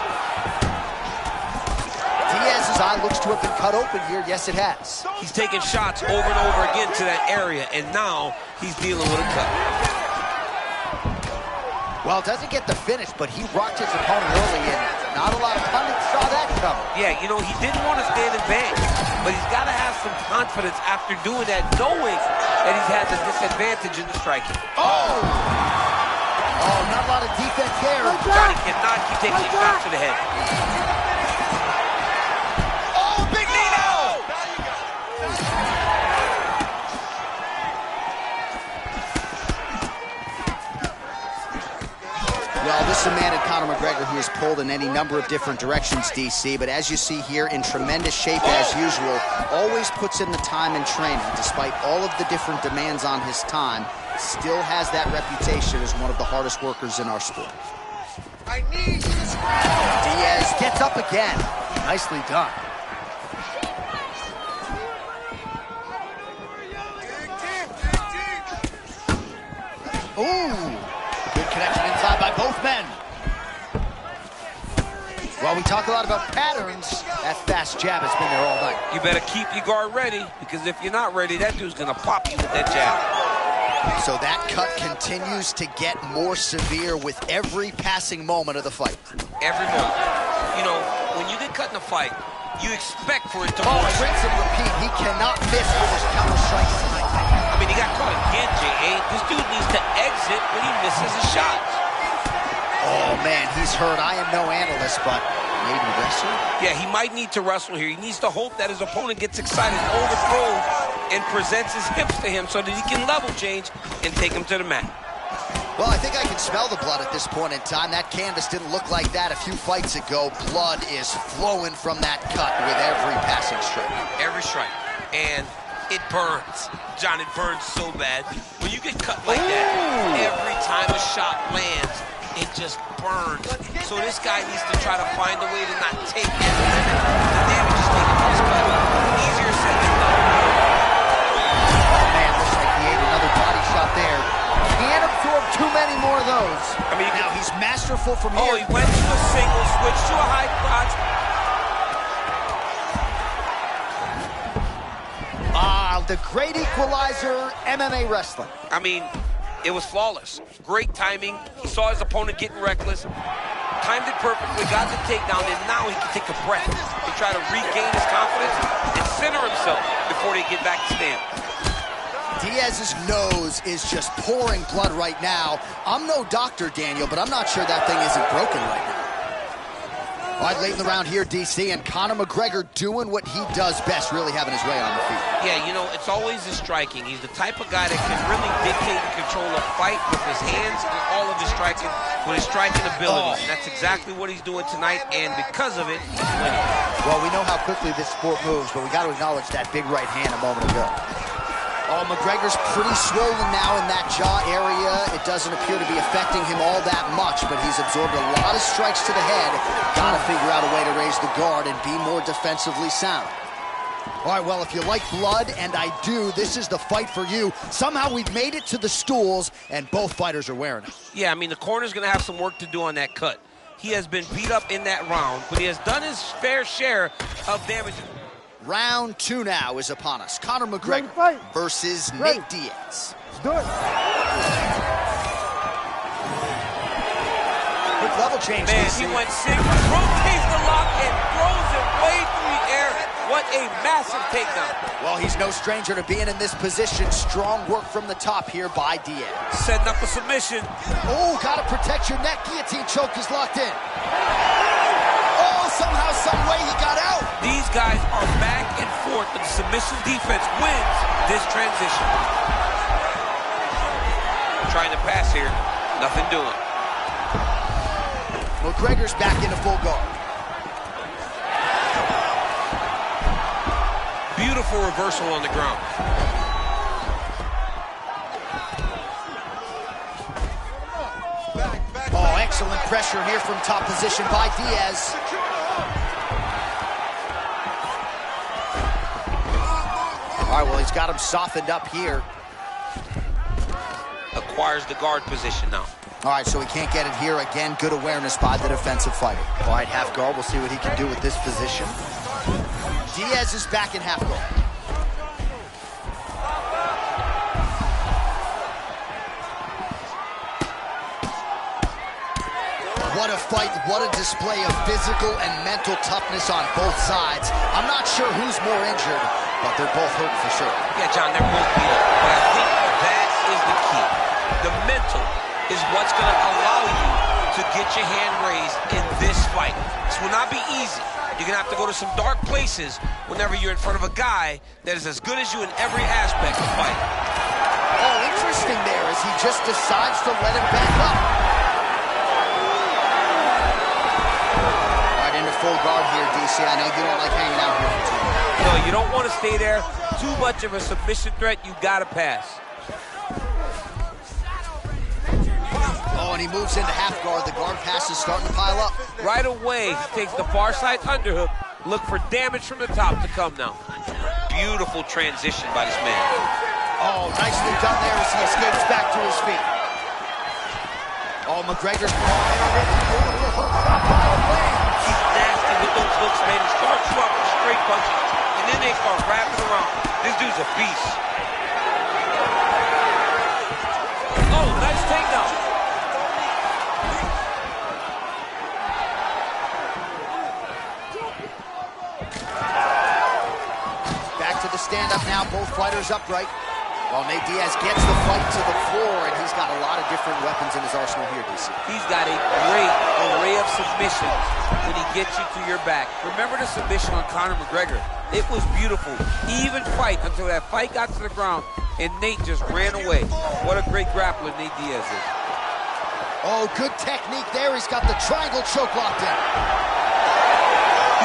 Diaz's eye looks to have been cut open here. Yes, it has. He's taking shots over and over again to that area, and now he's dealing with a cut. Well, doesn't get the finish, but he rocked his opponent early, and not a lot of pundits saw that coming. Yeah, you know, he didn't want to stand and bang, but he's got to have some confidence after doing that, knowing that he's had the disadvantage in the striking. Oh, not a lot of defense there. Johnny cannot keep taking these shots to the head. Well, this is a man in Conor McGregor who is pulled in any number of different directions, DC, but as you see here, in tremendous shape as usual, always puts in the time and training. Despite all of the different demands on his time, still has that reputation as one of the hardest workers in our sport. I need this. Diaz gets up again. Nicely done. Ooh. Good connection inside by both men. While we talk a lot about patterns, that fast jab has been there all night. You better keep your guard ready, because if you're not ready, that dude's gonna pop you with that jab. So that cut continues to get more severe with every passing moment of the fight. Every moment. You know, when you get cut in a fight, you expect for it to rinse and repeat. He cannot miss with his counter strikes tonight. I mean, he got caught again, J.A. This dude needs to exit when he misses his shots. Oh, man, he's hurt. I am no analyst, but maybe wrestle? Yeah, he might need to wrestle here. He needs to hope that his opponent gets excited, overthrows, and presents his hips to him so that he can level change and take him to the mat. Well, I think I can smell the blood at this point in time. That canvas didn't look like that a few fights ago. Blood is flowing from that cut with every passing strike. Every strike. And it burns. John, it burns so bad. When you get cut like that, every time a shot lands, it just burns. So this guy needs to try to find a way to not take and limit the damage he's taking from his cut. Easier said than done. Oh, man, looks like he ate another body shot there. Can't absorb too many more of those. I mean, now he's masterful from here. Oh, he went to a single, switched to a high crotch. The great equalizer, MMA wrestling. I mean, it was flawless. Great timing. He saw his opponent getting reckless. Timed it perfectly, got the takedown, and now he can take a breath and try to regain his confidence and center himself before they get back to stand. Diaz's nose is just pouring blood right now. I'm no doctor, Daniel, but I'm not sure that thing isn't broken right now. All right, late in the round here, DC, and Conor McGregor doing what he does best, really having his way on the feet. Yeah, you know, it's always the striking. He's the type of guy that can really dictate and control a fight with his hands and all of his striking, with his striking abilities. And that's exactly what he's doing tonight, and because of it, he's winning. Well, we know how quickly this sport moves, but we got to acknowledge that big right hand a moment ago. Oh, McGregor's pretty swollen now in that jaw area. It doesn't appear to be affecting him all that much, but he's absorbed a lot of strikes to the head. Got to figure out a way to raise the guard and be more defensively sound. All right, well, if you like blood, and I do, this is the fight for you. Somehow we've made it to the stools, and both fighters are wearing it. Yeah, I mean, the corner's going to have some work to do on that cut. He has been beat up in that round, but he has done his fair share of damage. Round 2 now is upon us. Conor McGregor versus Nate Diaz. Let's do it. Quick level change. Man, DC. he went 6, rotates the lock, and throws it way through the air. What a massive takedown. Well, he's no stranger to being in this position. Strong work from the top here by Diaz. Setting up a submission. Oh, gotta protect your neck. Guillotine choke is locked in. Oh, somehow, some way he got out. These guys are back and forth, but the submission defense wins this transition. Trying to pass here, nothing doing. McGregor's back into full guard. Beautiful reversal on the ground. Oh, excellent pressure here from top position by Diaz. All right, well, he's got him softened up here. Acquires the guard position now. All right, so he can't get it here. Again, good awareness by the defensive fighter. All right, half guard. We'll see what he can do with this position. Diaz is back in half guard. What a fight, what a display of physical and mental toughness on both sides. I'm not sure who's more injured, but they're both hurting for sure. Yeah, John, they're both beat up. But I think that is the key. The mental is what's going to allow you to get your hand raised in this fight. This will not be easy. You're going to have to go to some dark places whenever you're in front of a guy that is as good as you in every aspect of fighting. Oh, interesting there as he just decides to let him back up. Right into full guard here, DC. I know you don't like hanging out here for too long. No, you don't want to stay there. Too much of a submission threat, you got to pass. Oh, and he moves into half guard. The guard pass is starting to pile up. Right away, he takes the far side underhook. Look for damage from the top to come now. Beautiful transition by this man. Oh, nicely done there as he escapes back to his feet. Oh, McGregor's He's nasty with those hooks, man. He starts you off with straight punches, and then they start wrapping around. This dude's a beast. Oh, nice takedown. back to the stand-up now. Both fighters upright. Well, Nate Diaz gets the fight to the floor, and he's got a lot of different weapons in his arsenal here, DC. He's got a great array of submissions when he gets you to your back. Remember the submission on Conor McGregor? It was beautiful. Even fight until that fight got to the ground, and Nate just ran away. What a great grappler Nate Diaz is. Oh, good technique there. He's got the triangle choke locked in.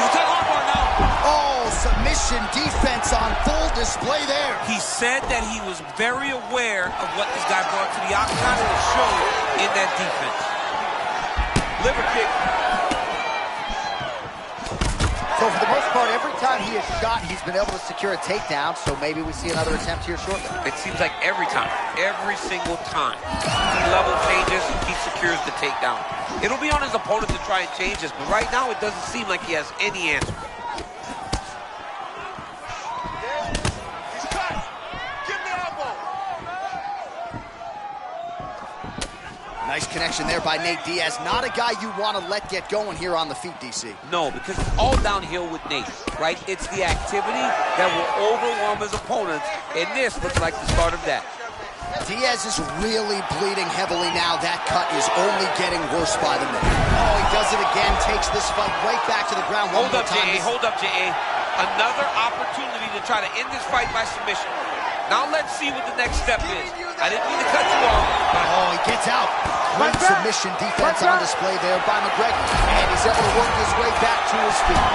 He's taking armbar now. Oh, submission defense on full display there. He said that he was very aware of what this guy brought to the octagon and it showed in that defense. Liver kick. So for the most part, every time he has shot, he's been able to secure a takedown, so maybe we see another attempt here shortly. It seems like every time, every single time, he level changes, he secures the takedown. It'll be on his opponent to try and change this, but right now it doesn't seem like he has any answer. Nice connection there by Nate Diaz. Not a guy you want to let get going here on the feet, DC. No, because it's all downhill with Nate, right? It's the activity that will overwhelm his opponents, and this looks like the start of that. Diaz is really bleeding heavily now. That cut is only getting worse by the minute. Oh, he does it again, takes this fight right back to the ground. Hold up, J.A. Another opportunity to try to end this fight by submission. Now let's see what the next step is. I didn't mean to cut you off. Oh, he gets out. Great submission defense on display there by McGregor. And he's able to work his way back to his feet.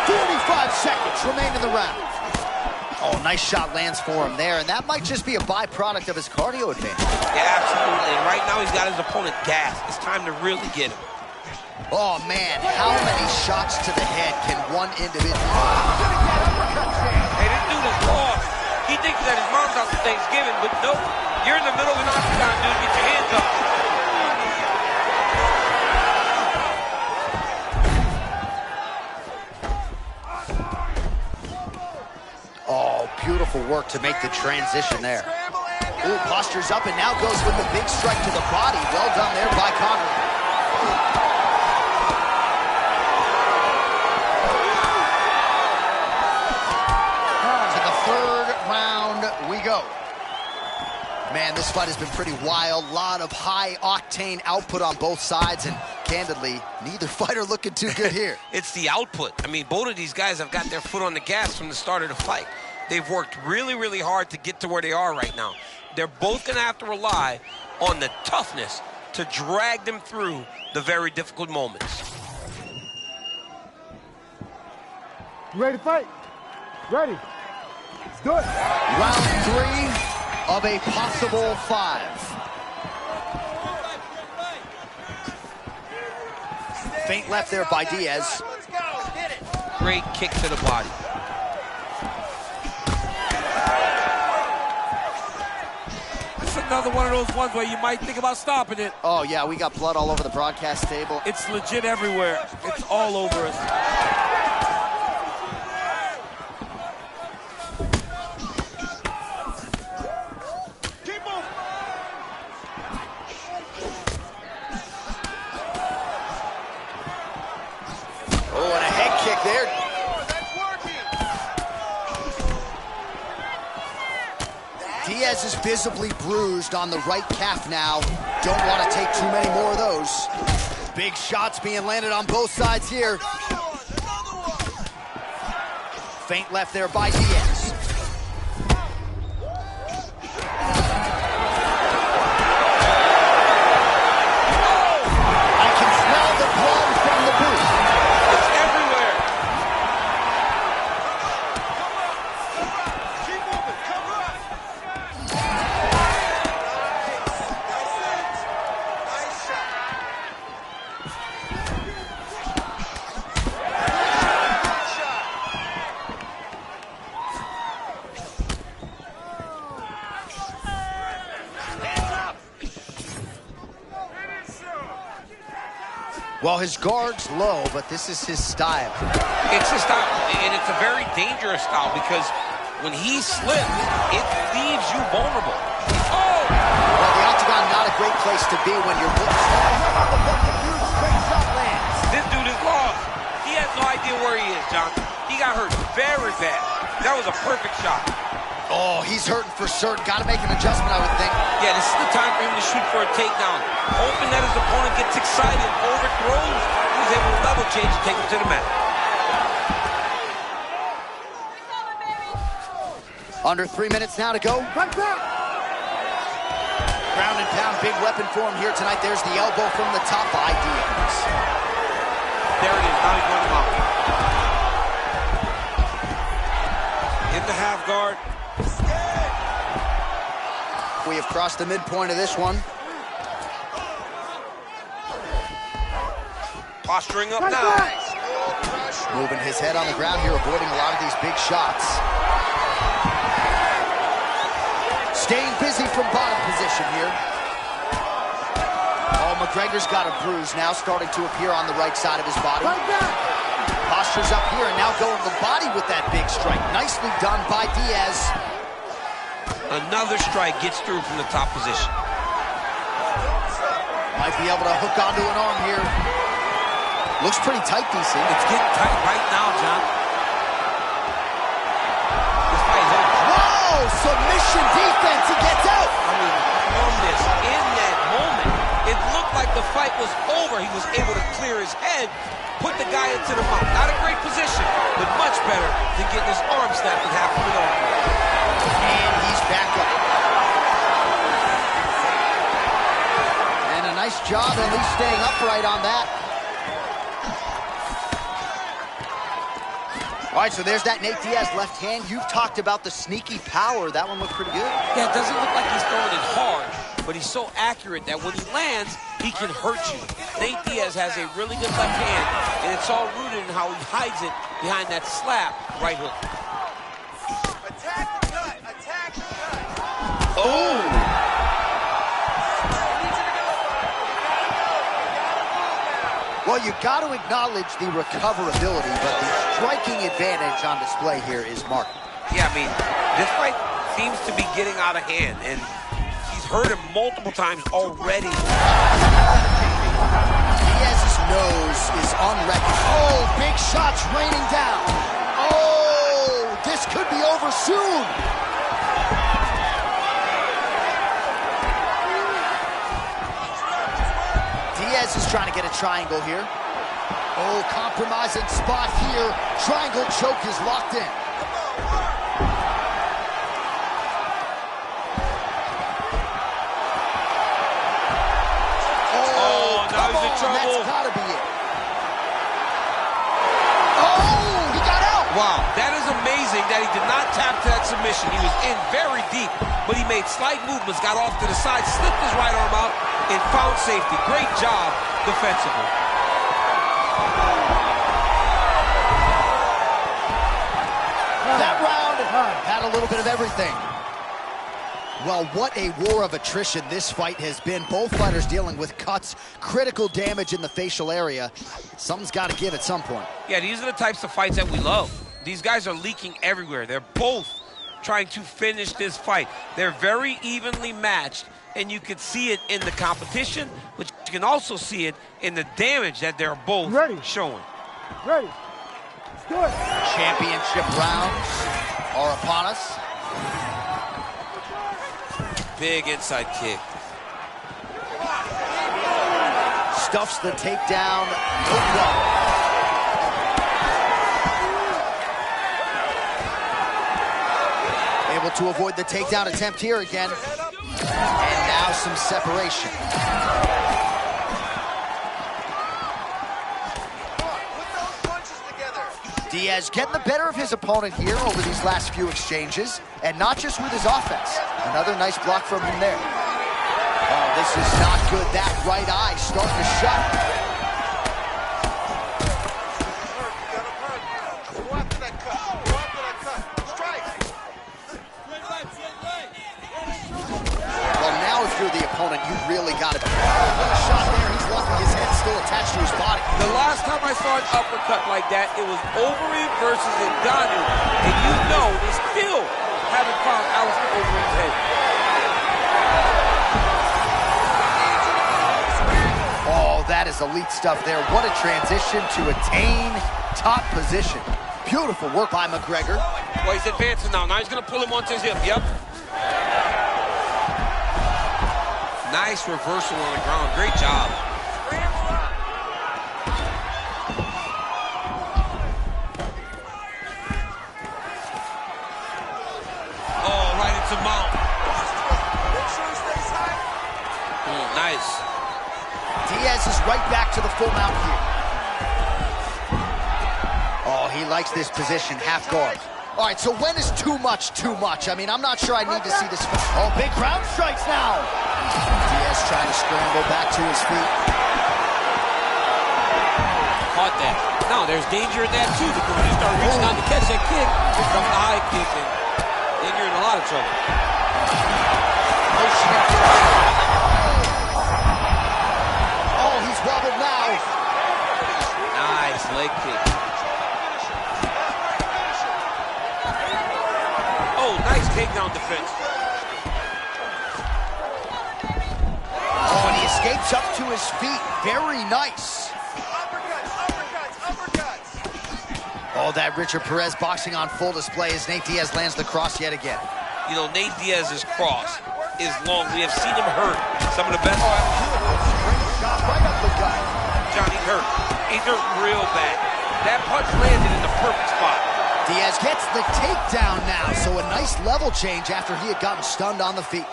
45 seconds remain in the round. Oh, nice shot lands for him there, and that might just be a byproduct of his cardio advantage. Yeah, absolutely. And right now he's got his opponent gassed. It's time to really get him. Oh, man, how many shots to the head can one individual... Hey, this dude is lost. He thinks that his mom's out for Thanksgiving, but nope. You're in the middle of an octagon, dude. Get your hands up. Oh, beautiful work to make the transition there. Ooh, postures up and now goes with the big strike to the body. Well done there by Conor. To the third round we go. Man, this fight has been pretty wild. A lot of high-octane output on both sides, and candidly, neither fighter looking too good here. It's the output. I mean, both of these guys have got their foot on the gas from the start of the fight. They've worked really, really hard to get to where they are right now. They're both going to have to rely on the toughness to drag them through the very difficult moments. You ready to fight? Ready. Let's do it. Round 3 of a possible 5. Feint left there by Diaz. Let's go. Hit it. Great kick to the body. It's another one of those ones where you might think about stopping it. Oh, yeah, we got blood all over the broadcast table. It's legit everywhere. It's all over us. Oh, and a head kick there. Diaz is visibly bruised on the right calf now. Don't want to take too many more of those. Big shots being landed on both sides here. Feint left there by Diaz. I can smell the blood from the boot. It's everywhere. Keep moving. Cover up. Nice shot. Well, his guard's low, but this is his style. It's a style, and it's a very dangerous style because when he slips, it leaves you vulnerable. Oh! Well, the octagon, not a great place to be when you're looking. Straight shot lands. This dude is lost. He has no idea where he is, John. He got hurt very bad. That was a perfect shot. Oh, he's hurting for certain. Got to make an adjustment, I would think. Yeah, this is the time for him to shoot for a takedown. Hoping that his opponent gets excited, overthrows, he's able to level change and take him to the mat. Under 3 minutes now to go. Fight back. Ground and pound, big weapon for him here tonight. There's the elbow from the top by Diaz. There it is. Now he's running him out. In the half guard. We have crossed the midpoint of this one. Posturing up Fight now. back. Moving his head on the ground here, avoiding a lot of these big shots. Staying busy from bottom position here. Oh, McGregor's got a bruise now, starting to appear on the right side of his body. Fight back. Postures up here and now going to the body with that big strike. Nicely done by Diaz. Another strike gets through from the top position. Might be able to hook onto an arm here. Looks pretty tight, DC. It's getting tight right now, John. This fight is over. Whoa! Submission Russian defense, he gets out. I mean, from this, in that moment, it looked like the fight was over. He was able to clear his head, put the guy into the mount. Not a great position, but much better than getting his arm snapped in half from an arm. And he's back up. And a nice job at least staying upright on that. All right, so there's that Nate Diaz left hand. You've talked about the sneaky power. That one looked pretty good. Yeah, it doesn't look like he's throwing it hard, but he's so accurate that when he lands, he can hurt you. Nate Diaz has a really good left hand, and it's all rooted in how he hides it behind that slap right hook. Attack the gut. Attack the gut. Oh! Well, you got to acknowledge the recoverability, but the striking advantage on display here is marked. Yeah, I mean, this fight seems to be getting out of hand, and he's hurt him multiple times already. Diaz's nose is unreckoned. Oh, big shots raining down. Oh, this could be over soon. Diaz is trying to get a triangle here. Oh, compromising spot here. Triangle choke is locked in. Oh, now he's in trouble. That's gotta be it. Oh, he got out. Wow, that is amazing that he did not tap to that submission. He was in very deep, but he made slight movements, got off to the side, slipped his right arm out, and found safety. Great job defensively. That round had a little bit of everything. Well, what a war of attrition this fight has been. Both fighters dealing with cuts, critical damage in the facial area. Something's got to give at some point. Yeah, these are the types of fights that we love. These guys are leaking everywhere. They're both trying to finish this fight. They're very evenly matched, and you can see it in the competition, but you can also see it in the damage that they're both showing. Ready. Let's do it. Championship rounds are upon us. Big inside kick. Stuffs the takedown. No problem. Able to avoid the takedown attempt here again. And now some separation. Diaz getting the better of his opponent here over these last few exchanges, and not just with his offense. Another nice block from him there. Oh, this is not good. That right eye starting to shut. Well, now if you're the opponent, you really got to be. What a shot there. He's lucky his head's still attached to his body. The last time I saw an uppercut like that, it was Overeem versus Ngannou. And you know they still haven't found Alistair Overeem's head. Oh, that is elite stuff there. What a transition to attain top position. Beautiful work by McGregor. Well, he's advancing now. Now he's going to pull him onto his hip. Yep. Nice reversal on the ground. Great job. Oh, right into mount. Nice. Diaz is right back to the full mount here. Oh, he likes this position, half guard. All right, so when is too much too much? I mean, I'm not sure I need to see this. Oh, big ground strikes now. Diaz trying to scramble back to his feet. Caught that. Now, there's danger in that, too, because when you start reaching out to catch that kick, here comes the high kick, and then you're in a lot of trouble. Oh, he's wobbled now. Nice leg kick. Oh, nice takedown defense. Oh, and he escapes up to his feet. Very nice. Oh, that Richard Perez boxing on full display as Nate Diaz lands the cross yet again. You know, Nate Diaz's cross is long. We have seen him hurt some of the best. Shot right up the gut. Johnny hurt. He's hurt real bad. That punch landed in the perfect spot. Diaz gets the takedown now, so a nice level change after he had gotten stunned on the feet.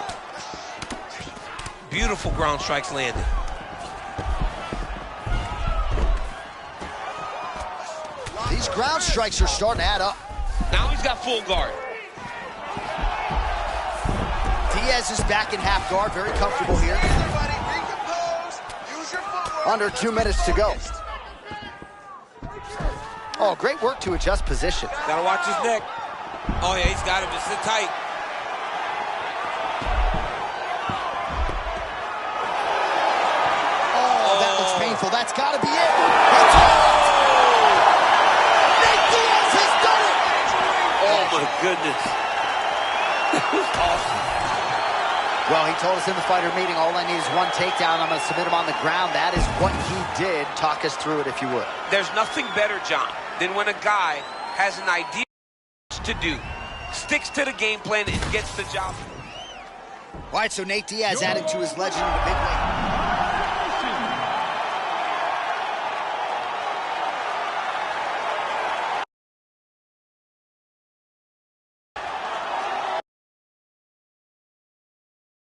Beautiful ground strikes landed. These ground strikes are starting to add up. Now he's got full guard. Diaz is back in half guard, very comfortable here. Everybody recompose. Use your footwork. Under 2 minutes to go. Oh, great work to adjust position. Gotta watch his neck. Oh, yeah, he's got him. It's tight. Oh, that looks painful. That's got to be it. Nate Diaz has done it! Oh, my goodness. That was awesome. Well, he told us in the fighter meeting, all I need is one takedown. I'm going to submit him on the ground. That is what he did. Talk us through it, if you would. There's nothing better, John, than when a guy has an idea to do, sticks to the game plan, and gets the job. All right, so Nate Diaz added to his legend in a big way.